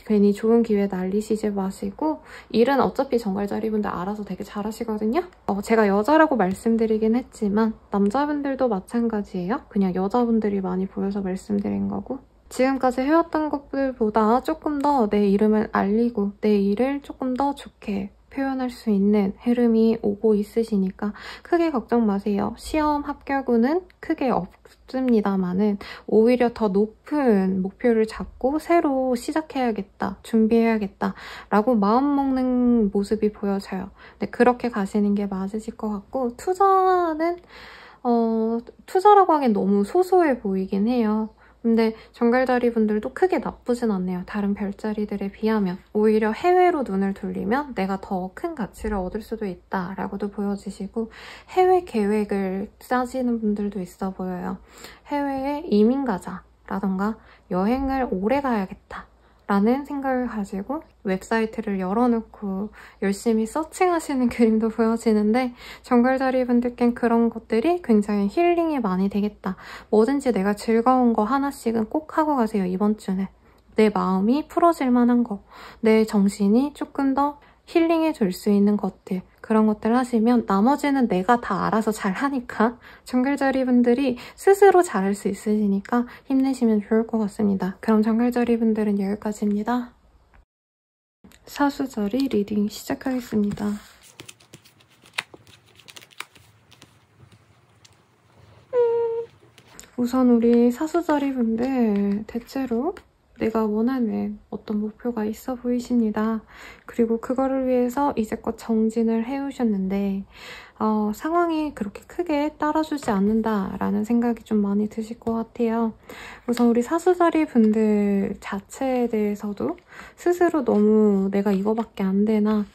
괜히 좋은 기회 날리시지 마시고 일은 어차피 정갈자리분들 알아서 되게 잘하시거든요. 제가 여자라고 말씀드리긴 했지만 남자분들도 마찬가지예요. 그냥 여자분들이 많이 보여서 말씀드린 거고 지금까지 해왔던 것들보다 조금 더 내 이름을 알리고 내 일을 조금 더 좋게 표현할 수 있는 흐름이 오고 있으시니까 크게 걱정 마세요. 시험 합격운은 크게 없습니다만은 오히려 더 높은 목표를 잡고 새로 시작해야겠다, 준비해야겠다 라고 마음먹는 모습이 보여져요. 근데 그렇게 가시는 게 맞으실 것 같고 투자는 투자라고 하기엔 너무 소소해 보이긴 해요. 근데 정갈자리 분들도 크게 나쁘진 않네요. 다른 별자리들에 비하면. 오히려 해외로 눈을 돌리면 내가 더 큰 가치를 얻을 수도 있다라고도 보여지시고 해외 계획을 짜시는 분들도 있어 보여요. 해외에 이민 가자라던가 여행을 오래 가야겠다. 라는 생각을 가지고 웹사이트를 열어놓고 열심히 서칭하시는 그림도 보여지는데 정갈자리 분들께는 그런 것들이 굉장히 힐링이 많이 되겠다. 뭐든지 내가 즐거운 거 하나씩은 꼭 하고 가세요. 이번 주는. 내 마음이 풀어질 만한 거, 내 정신이 조금 더 힐링해 줄 수 있는 것들 그런 것들 하시면 나머지는 내가 다 알아서 잘하니까 정갈자리 분들이 스스로 잘할 수 있으시니까 힘내시면 좋을 것 같습니다. 그럼 정갈자리 분들은 여기까지입니다. 사수자리 리딩 시작하겠습니다. 우선 우리 사수자리 분들 대체로 내가 원하는 어떤 목표가 있어 보이십니다. 그리고 그거를 위해서 이제껏 정진을 해오셨는데 상황이 그렇게 크게 따라주지 않는다라는 생각이 좀 많이 드실 것 같아요. 우선 우리 사수자리 분들 자체에 대해서도 스스로 너무 내가 이거밖에 안 되나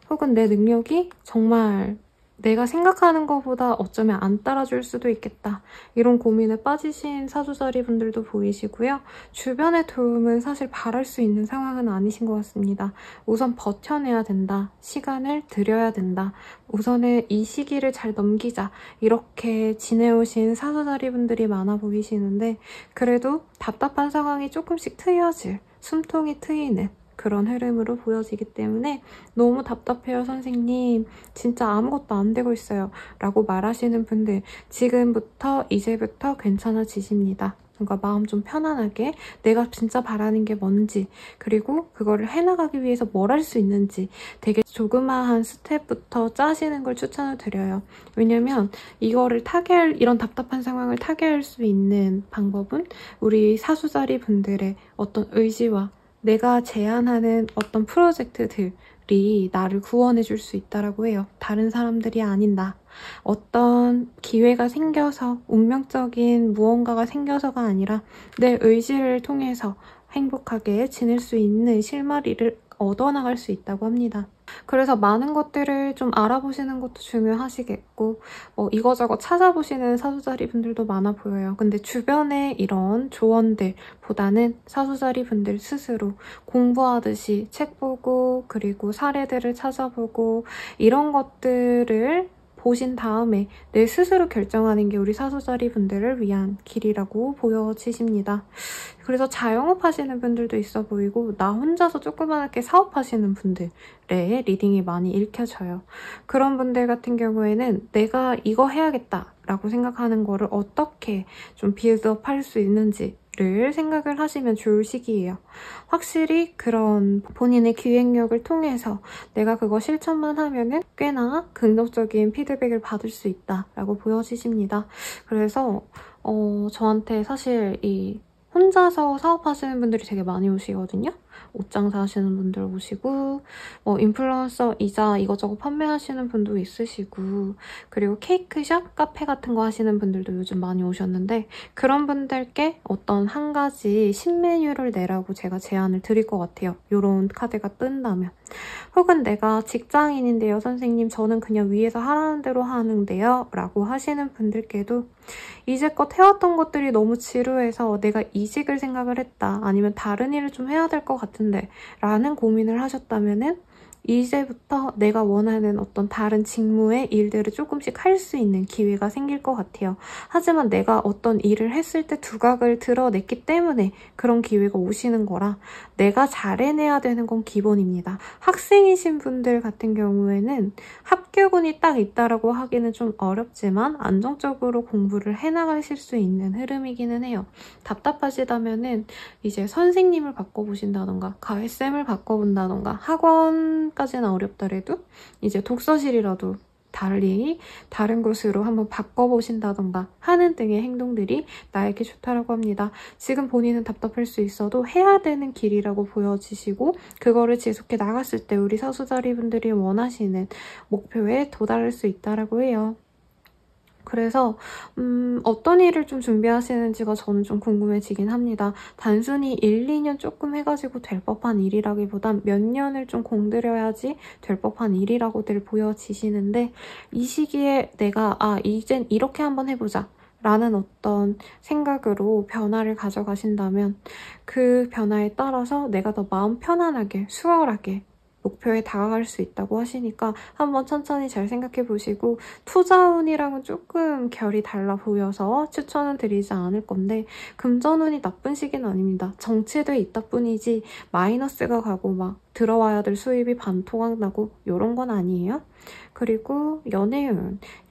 혹은 내 능력이 정말 내가 생각하는 것보다 어쩌면 안 따라줄 수도 있겠다. 이런 고민에 빠지신 사주자리 분들도 보이시고요. 주변의 도움은 사실 바랄 수 있는 상황은 아니신 것 같습니다. 우선 버텨내야 된다. 시간을 들여야 된다. 우선은 이 시기를 잘 넘기자. 이렇게 지내오신 사주자리 분들이 많아 보이시는데 그래도 답답한 상황이 조금씩 트여질, 숨통이 트이는 그런 흐름으로 보여지기 때문에 너무 답답해요, 선생님. 진짜 아무것도 안 되고 있어요. 라고 말하시는 분들 지금부터, 이제부터 괜찮아지십니다. 그러니까 마음 좀 편안하게 내가 진짜 바라는 게 뭔지 그리고 그거를 해나가기 위해서 뭘 할 수 있는지 되게 조그마한 스텝부터 짜시는 걸 추천을 드려요. 왜냐면 이거를 이런 답답한 상황을 타개할 수 있는 방법은 우리 사수자리 분들의 어떤 의지와 내가 제안하는 어떤 프로젝트들이 나를 구원해줄 수 있다고 해요. 다른 사람들이 아닌 나. 어떤 기회가 생겨서 운명적인 무언가가 생겨서가 아니라 내 의지를 통해서 행복하게 지낼 수 있는 실마리를 얻어나갈 수 있다고 합니다. 그래서 많은 것들을 좀 알아보시는 것도 중요하시겠고 이거저거 찾아보시는 사수자리 분들도 많아 보여요. 근데 주변에 이런 조언들보다는 사수자리 분들 스스로 공부하듯이 책 보고 그리고 사례들을 찾아보고 이런 것들을 보신 다음에 내 스스로 결정하는 게 우리 사수자리 분들을 위한 길이라고 보여지십니다. 그래서 자영업 하시는 분들도 있어 보이고 나 혼자서 조그맣게 사업하시는 분들의 리딩이 많이 읽혀져요. 그런 분들 같은 경우에는 내가 이거 해야겠다 라고 생각하는 거를 어떻게 좀 빌드업 할 수 있는지 를 생각을 하시면 좋을 시기예요. 확실히 그런 본인의 기획력을 통해서 내가 그거 실천만 하면은 꽤나 긍정적인 피드백을 받을 수 있다라고 보여지십니다. 그래서 저한테 사실 이 혼자서 사업하시는 분들이 되게 많이 오시거든요. 옷장사 하시는 분들 오시고 인플루언서이자 이것저것 판매하시는 분도 있으시고 그리고 케이크숍, 카페 같은 거 하시는 분들도 요즘 많이 오셨는데 그런 분들께 어떤 한 가지 신메뉴를 내라고 제가 제안을 드릴 것 같아요. 이런 카드가 뜬다면. 혹은 내가 직장인인데요, 선생님. 저는 그냥 위에서 하라는 대로 하는데요. 라고 하시는 분들께도 이제껏 해왔던 것들이 너무 지루해서 내가 이직을 생각을 했다. 아니면 다른 일을 좀 해야 될 것 같은데 라는 고민을 하셨다면은 이제부터 내가 원하는 어떤 다른 직무의 일들을 조금씩 할 수 있는 기회가 생길 것 같아요. 하지만 내가 어떤 일을 했을 때 두각을 드러냈기 때문에 그런 기회가 오시는 거라 내가 잘해내야 되는 건 기본입니다. 학생이신 분들 같은 경우에는 합격운이 딱 있다라고 하기는 좀 어렵지만 안정적으로 공부를 해나가실 수 있는 흐름이기는 해요. 답답하시다면은 이제 선생님을 바꿔보신다던가 가해쌤을 바꿔본다던가 학원까지는 어렵더라도 이제 독서실이라도 다른 곳으로 한번 바꿔보신다던가 하는 등의 행동들이 나에게 좋다라고 합니다. 지금 본인은 답답할 수 있어도 해야 되는 길이라고 보여지시고 그거를 지속해 나갔을 때 우리 사수자리 분들이 원하시는 목표에 도달할 수 있다라고 해요. 그래서 어떤 일을 좀 준비하시는지가 저는 좀 궁금해지긴 합니다. 단순히 1, 2년 조금 해가지고 될 법한 일이라기보단 몇 년을 좀 공들여야지 될 법한 일이라고들 보여지시는데 이 시기에 내가 이젠 이렇게 한번 해보자 라는 어떤 생각으로 변화를 가져가신다면 그 변화에 따라서 내가 더 마음 편안하게 수월하게 목표에 다가갈 수 있다고 하시니까 한번 천천히 잘 생각해 보시고 투자운이랑은 조금 결이 달라 보여서 추천은 드리지 않을 건데 금전운이 나쁜 시기는 아닙니다. 정체돼 있다 뿐이지 마이너스가 가고 막 들어와야 될 수입이 반토막 나고 이런 건 아니에요. 그리고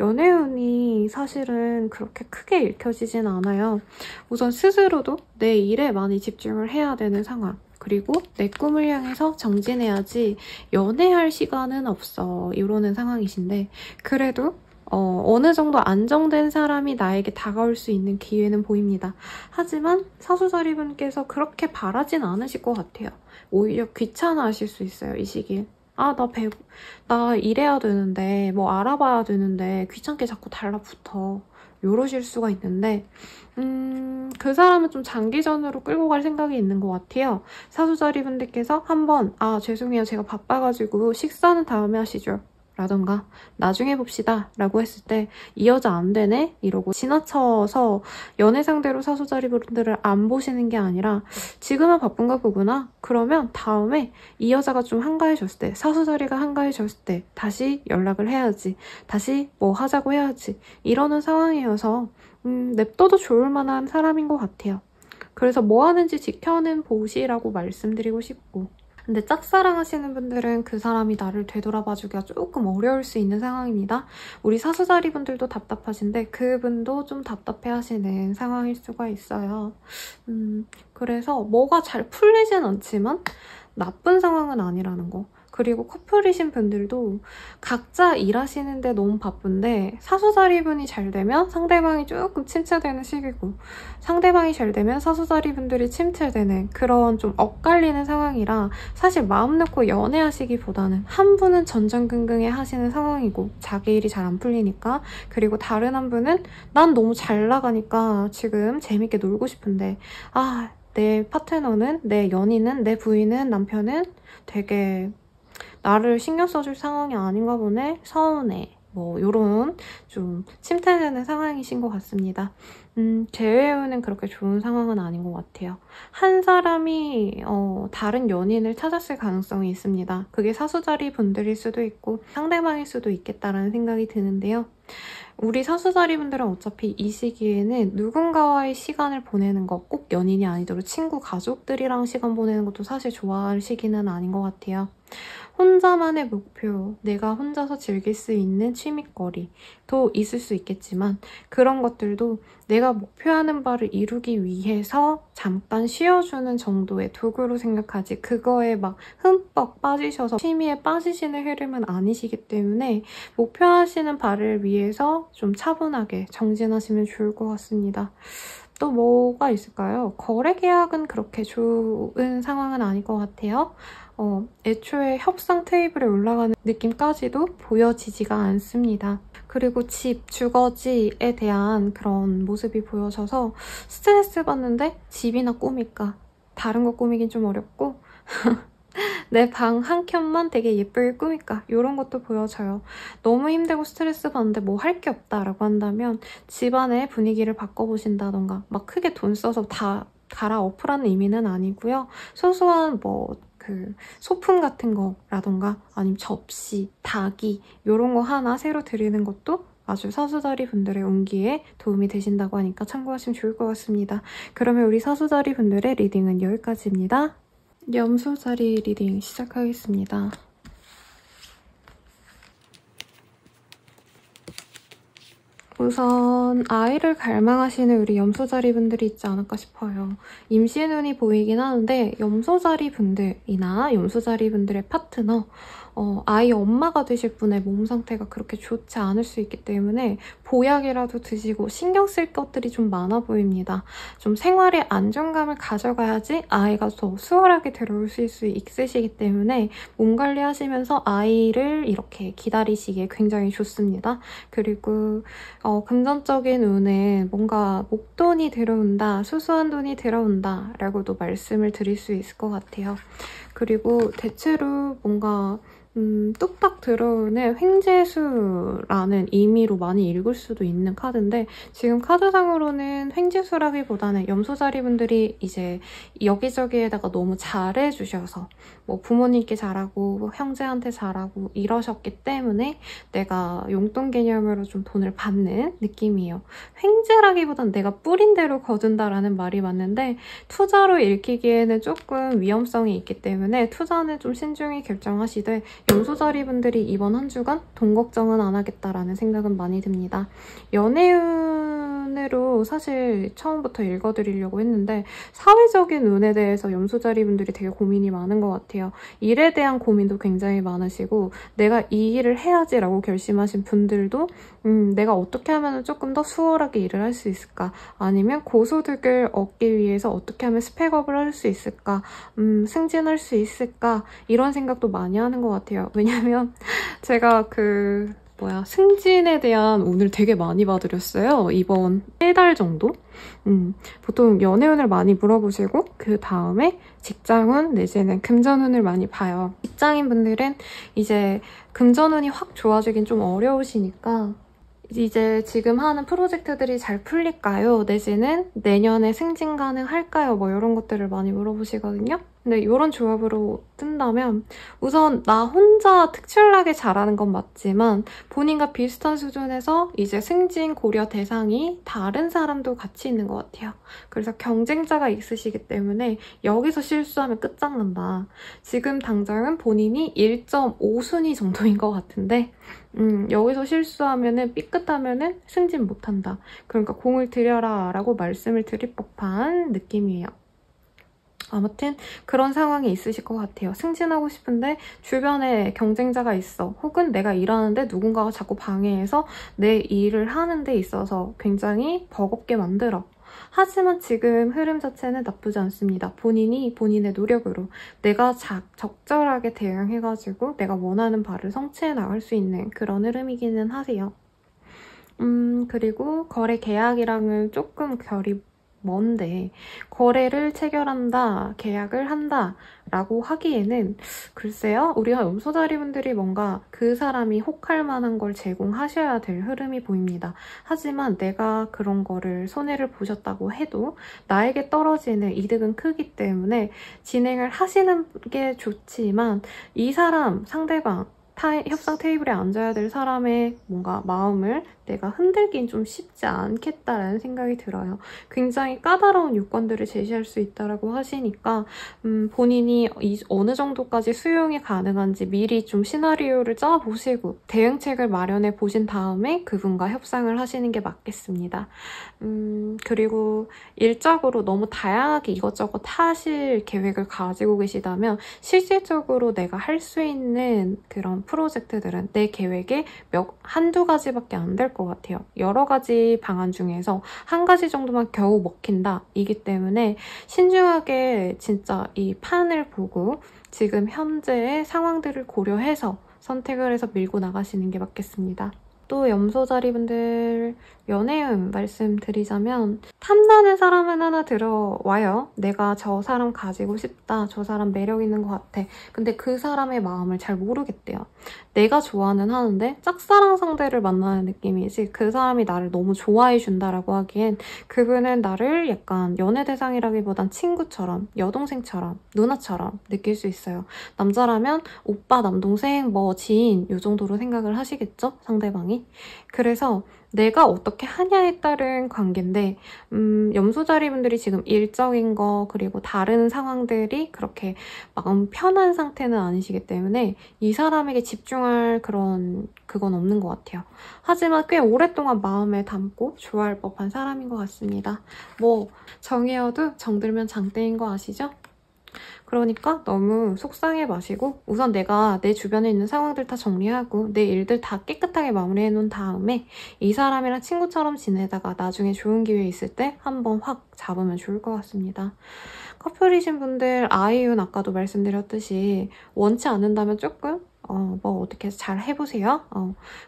연애운이 사실은 그렇게 크게 읽혀지진 않아요. 우선 스스로도 내 일에 많이 집중을 해야 되는 상황 그리고 내 꿈을 향해서 정진해야지 연애할 시간은 없어 이러는 상황이신데 그래도 어느 정도 안정된 사람이 나에게 다가올 수 있는 기회는 보입니다. 하지만 사수자리분께서 그렇게 바라진 않으실 것 같아요. 오히려 귀찮아하실 수 있어요, 이 시기에. 나 이래야 되는데, 뭐 알아봐야 되는데, 귀찮게 자꾸 달라붙어. 요러실 수가 있는데, 그 사람은 좀 장기전으로 끌고 갈 생각이 있는 것 같아요. 사수자리분들께서 한번, 죄송해요. 제가 바빠가지고 식사는 다음에 하시죠. 라던가 나중에 봅시다 라고 했을 때 이 여자 안 되네? 이러고 지나쳐서 연애 상대로 사수자리분들을 안 보시는 게 아니라 지금은 바쁜가 보구나? 그러면 다음에 이 여자가 좀 한가해졌을 때, 사수자리가 한가해졌을 때 다시 연락을 해야지, 다시 뭐 하자고 해야지 이러는 상황이어서 냅둬도 좋을 만한 사람인 것 같아요. 그래서 뭐 하는지 지켜는 보시라고 말씀드리고 싶고, 근데 짝사랑 하시는 분들은 그 사람이 나를 되돌아봐주기가 조금 어려울 수 있는 상황입니다. 우리 사수자리 분들도 답답하신데 그분도 좀 답답해하시는 상황일 수가 있어요. 그래서 뭐가 잘 풀리진 않지만 나쁜 상황은 아니라는 거. 그리고 커플이신 분들도 각자 일하시는데 너무 바쁜데 사수자리분이 잘 되면 상대방이 조금 침체되는 시기고, 상대방이 잘 되면 사수자리분들이 침체되는 그런 좀 엇갈리는 상황이라 사실 마음 놓고 연애하시기보다는 한 분은 전전긍긍해 하시는 상황이고 자기 일이 잘 안 풀리니까, 그리고 다른 한 분은 난 너무 잘 나가니까 지금 재밌게 놀고 싶은데 내 파트너는, 내 연인은, 내 부인은, 남편은 되게 나를 신경 써줄 상황이 아닌가 보네, 서운해, 뭐 요런 좀 침체되는 상황이신 것 같습니다. 제 외에는 그렇게 좋은 상황은 아닌 것 같아요. 한 사람이 다른 연인을 찾았을 가능성이 있습니다. 그게 사수자리 분들일 수도 있고 상대방일 수도 있겠다라는 생각이 드는데요. 우리 사수자리 분들은 어차피 이 시기에는 누군가와의 시간을 보내는 거, 꼭 연인이 아니더라도 친구, 가족들이랑 시간 보내는 것도 사실 좋아할 시기는 아닌 것 같아요. 혼자만의 목표, 내가 혼자서 즐길 수 있는 취미거리도 있을 수 있겠지만 그런 것들도 내가 목표하는 바를 이루기 위해서 잠깐 쉬어주는 정도의 도구로 생각하지, 그거에 막 흠뻑 빠지셔서 취미에 빠지시는 흐름은 아니시기 때문에 목표하시는 바를 위해서 좀 차분하게 정진하시면 좋을 것 같습니다. 또 뭐가 있을까요? 거래 계약은 그렇게 좋은 상황은 아닐 것 같아요. 애초에 협상 테이블에 올라가는 느낌까지도 보여지지가 않습니다. 그리고 집, 주거지에 대한 그런 모습이 보여져서 스트레스 받는데 집이나 꾸밀까? 다른 거 꾸미긴 좀 어렵고 내 방 한 켠만 되게 예쁘게 꾸밀까? 이런 것도 보여져요. 너무 힘들고 스트레스 받는데 뭐 할 게 없다라고 한다면 집안의 분위기를 바꿔보신다던가, 막 크게 돈 써서 다 갈아엎으라는 의미는 아니고요. 소소한 소품 같은 거라던가 아니면 접시, 닭이 이런 거 하나 새로 드리는 것도 아주 사수자리 분들의 운기에 도움이 되신다고 하니까 참고하시면 좋을 것 같습니다. 그러면 우리 사수자리 분들의 리딩은 여기까지입니다. 염소자리 리딩 시작하겠습니다. 우선 아이를 갈망하시는 우리 염소자리 분들이 있지 않을까 싶어요. 임시의 눈이 보이긴 하는데 염소자리 분들이나 염소자리 분들의 파트너, 아이 엄마가 되실 분의 몸 상태가 그렇게 좋지 않을 수 있기 때문에 보약이라도 드시고 신경 쓸 것들이 좀 많아 보입니다. 좀 생활에 안정감을 가져가야지 아이가 더 수월하게 들어올 수 있으시기 때문에 몸 관리하시면서 아이를 이렇게 기다리시기에 굉장히 좋습니다. 그리고 금전적인 운은 뭔가 목돈이 들어온다, 수수한 돈이 들어온다 라고도 말씀을 드릴 수 있을 것 같아요. 그리고 대체로 뭔가 뚝딱 들어오는 횡재수라는 의미로 많이 읽을 수도 있는 카드인데, 지금 카드상으로는 횡재수라기보다는 염소자리 분들이 이제 여기저기에다가 너무 잘해주셔서 뭐 부모님께 잘하고 형제한테 잘하고 이러셨기 때문에 내가 용돈 개념으로 좀 돈을 받는 느낌이에요. 횡재라기보단 내가 뿌린 대로 거둔다라는 말이 맞는데 투자로 읽히기에는 조금 위험성이 있기 때문에 투자는 좀 신중히 결정하시되, 염소자리 분들이 이번 한 주간 돈 걱정은 안 하겠다라는 생각은 많이 듭니다. 연애운은 순으로 사실 처음부터 읽어드리려고 했는데 사회적인 운에 대해서 염소자리 분들이 되게 고민이 많은 것 같아요. 일에 대한 고민도 굉장히 많으시고 내가 이 일을 해야지라고 결심하신 분들도 내가 어떻게 하면 조금 더 수월하게 일을 할 수 있을까? 아니면 고소득을 얻기 위해서 어떻게 하면 스펙업을 할 수 있을까? 승진할 수 있을까? 이런 생각도 많이 하는 것 같아요. 왜냐면 제가 승진에 대한 운을 되게 많이 봐드렸어요. 이번 3달 정도? 보통 연애운을 많이 물어보시고 그 다음에 직장운 내지는 금전운을 많이 봐요. 직장인분들은 이제 금전운이 확 좋아지긴 좀 어려우시니까 이제 지금 하는 프로젝트들이 잘 풀릴까요? 내지는 내년에 승진 가능할까요? 뭐 이런 것들을 많이 물어보시거든요. 근데 이런 조합으로 뜬다면 우선 나 혼자 특출나게 잘하는 건 맞지만 본인과 비슷한 수준에서 이제 승진 고려 대상이 다른 사람도 같이 있는 것 같아요. 그래서 경쟁자가 있으시기 때문에 여기서 실수하면 끝장난다. 지금 당장은 본인이 1.5순위 정도인 것 같은데 여기서 실수하면은 삐끗하면은 승진 못한다. 그러니까 공을 들여라 라고 말씀을 드릴 법한 느낌이에요. 아무튼 그런 상황이 있으실 것 같아요. 승진하고 싶은데 주변에 경쟁자가 있어. 혹은 내가 일하는데 누군가가 자꾸 방해해서 내 일을 하는 데 있어서 굉장히 버겁게 만들어. 하지만 지금 흐름 자체는 나쁘지 않습니다. 본인이 본인의 노력으로 내가 적절하게 대응해가지고 내가 원하는 바를 성취해 나갈 수 있는 그런 흐름이기는 하세요. 그리고 거래 계약이랑은 조금 결이 먼데 거래를 체결한다, 계약을 한다 라고 하기에는 글쎄요, 우리가 염소자리 분들이 뭔가 그 사람이 혹할 만한 걸 제공하셔야 될 흐름이 보입니다. 하지만 내가 그런 거를 손해를 보셨다고 해도 나에게 떨어지는 이득은 크기 때문에 진행을 하시는 게 좋지만 이 사람, 상대방 협상 테이블에 앉아야 될 사람의 뭔가 마음을 내가 흔들긴 좀 쉽지 않겠다라는 생각이 들어요. 굉장히 까다로운 요건들을 제시할 수 있다고 하시니까 본인이 어느 정도까지 수용이 가능한지 미리 좀 시나리오를 짜보시고 대응책을 마련해 보신 다음에 그분과 협상을 하시는 게 맞겠습니다. 그리고 일적으로 너무 다양하게 이것저것 하실 계획을 가지고 계시다면 실질적으로 내가 할 수 있는 그런 프로젝트들은 내 계획에 한두 가지밖에 안 될 것 같아요. 여러 가지 방안 중에서 한 가지 정도만 겨우 먹힌다. 이기 때문에 신중하게 진짜 이 판을 보고 지금 현재의 상황들을 고려해서 선택을 해서 밀고 나가시는 게 맞겠습니다. 또 염소자리 분들 연애운 말씀드리자면 탐나는 사람은 하나 들어와요. 내가 저 사람 가지고 싶다. 저 사람 매력 있는 것 같아. 근데 그 사람의 마음을 잘 모르겠대요. 내가 좋아는 하는데 짝사랑 상대를 만나는 느낌이지 그 사람이 나를 너무 좋아해 준다라고 하기엔 그분은 나를 약간 연애 대상이라기보단 친구처럼, 여동생처럼, 누나처럼 느낄 수 있어요. 남자라면 오빠, 남동생, 뭐 지인 이 정도로 생각을 하시겠죠? 상대방이. 그래서 내가 어떻게 하냐에 따른 관계인데 염소자리 분들이 지금 일적인 거 그리고 다른 상황들이 그렇게 마음 편한 상태는 아니시기 때문에 이 사람에게 집중할 그건 없는 것 같아요. 하지만 꽤 오랫동안 마음에 담고 좋아할 법한 사람인 것 같습니다. 뭐 정이어도 정들면 장대인 거 아시죠? 그러니까 너무 속상해 마시고 우선 내가 내 주변에 있는 상황들 다 정리하고 내 일들 다 깨끗하게 마무리해 놓은 다음에 이 사람이랑 친구처럼 지내다가 나중에 좋은 기회 있을 때 한번 확 잡으면 좋을 것 같습니다. 커플이신 분들 아이윤 아까도 말씀드렸듯이 원치 않는다면 조금 뭐 어떻게 잘 해보세요.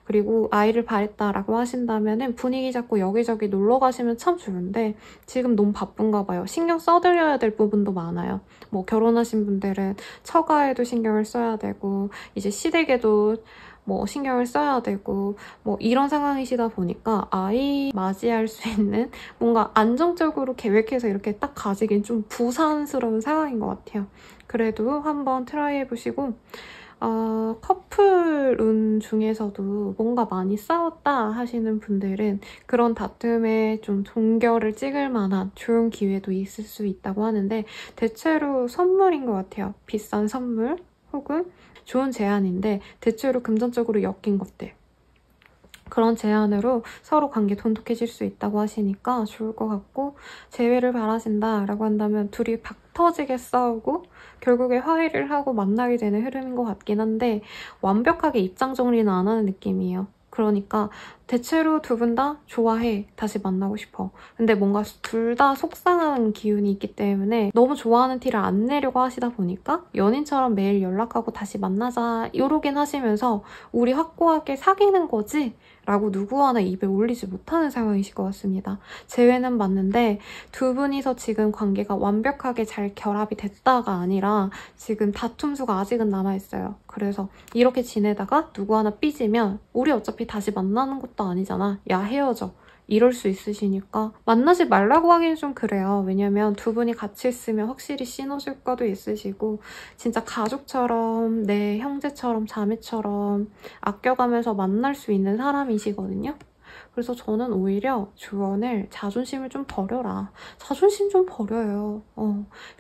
그리고 아이를 바랬다라고 하신다면 분위기 잡고 여기저기 놀러 가시면 참 좋은데 지금 너무 바쁜가 봐요. 신경 써드려야 될 부분도 많아요. 뭐 결혼하신 분들은 처가에도 신경을 써야 되고 이제 시댁에도 뭐 신경을 써야 되고 뭐 이런 상황이시다 보니까 아이 맞이할 수 있는 뭔가 안정적으로 계획해서 이렇게 딱 가지긴 좀 부산스러운 상황인 것 같아요. 그래도 한번 트라이 해보시고 커플 운 중에서도 뭔가 많이 싸웠다 하시는 분들은 그런 다툼에 좀 종결을 찍을 만한 좋은 기회도 있을 수 있다고 하는데 대체로 선물인 것 같아요. 비싼 선물 혹은 좋은 제안인데 대체로 금전적으로 엮인 것들. 그런 제안으로 서로 관계 돈독해질 수 있다고 하시니까 좋을 것 같고, 재회를 바라신다라고 한다면 둘이 박 터지게 싸우고 결국에 화해를 하고 만나게 되는 흐름인 것 같긴 한데 완벽하게 입장 정리는 안 하는 느낌이에요. 그러니까 대체로 두 분 다 좋아해, 다시 만나고 싶어. 근데 뭔가 둘 다 속상한 기운이 있기 때문에 너무 좋아하는 티를 안 내려고 하시다 보니까 연인처럼 매일 연락하고 다시 만나자 이러긴 하시면서 우리 확고하게 사귀는 거지? 라고 누구 하나 입에 올리지 못하는 상황이실 것 같습니다. 재회는 맞는데 두 분이서 지금 관계가 완벽하게 잘 결합이 됐다가 아니라 지금 다툼수가 아직은 남아있어요. 그래서 이렇게 지내다가 누구 하나 삐지면 우리 어차피 다시 만나는 것도 아니잖아. 야, 헤어져. 이럴 수 있으시니까 만나지 말라고 하기는 좀 그래요. 왜냐면 두 분이 같이 있으면 확실히 시너질과도 있으시고 진짜 가족처럼 내 형제처럼 자매처럼 아껴가면서 만날 수 있는 사람이시거든요. 그래서 저는 오히려 조언을 자존심을 좀 버려라. 자존심 좀 버려요.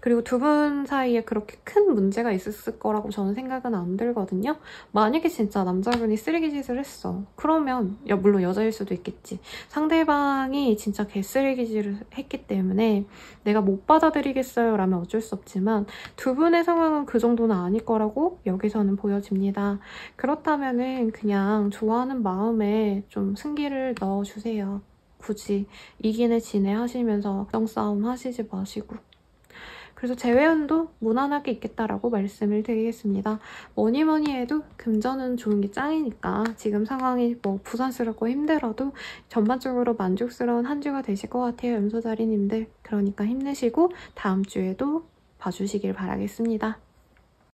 그리고 두 분 사이에 그렇게 큰 문제가 있었을 거라고 저는 생각은 안 들거든요. 만약에 진짜 남자분이 쓰레기 짓을 했어. 그러면 물론 여자일 수도 있겠지. 상대방이 진짜 개쓰레기질을 했기 때문에 내가 못 받아들이겠어요 라면 어쩔 수 없지만 두 분의 상황은 그 정도는 아닐 거라고 여기서는 보여집니다. 그렇다면은 그냥 좋아하는 마음에 좀 승기를 넣어주세요. 굳이 이기네 지네 하시면서 정싸움 하시지 마시고. 그래서 재회운도 무난하게 있겠다라고 말씀을 드리겠습니다. 뭐니 해도 금전은 좋은 게 짱이니까 지금 상황이 뭐 부산스럽고 힘들어도 전반적으로 만족스러운 한 주가 되실 것 같아요. 염소자리님들. 그러니까 힘내시고 다음 주에도 봐주시길 바라겠습니다.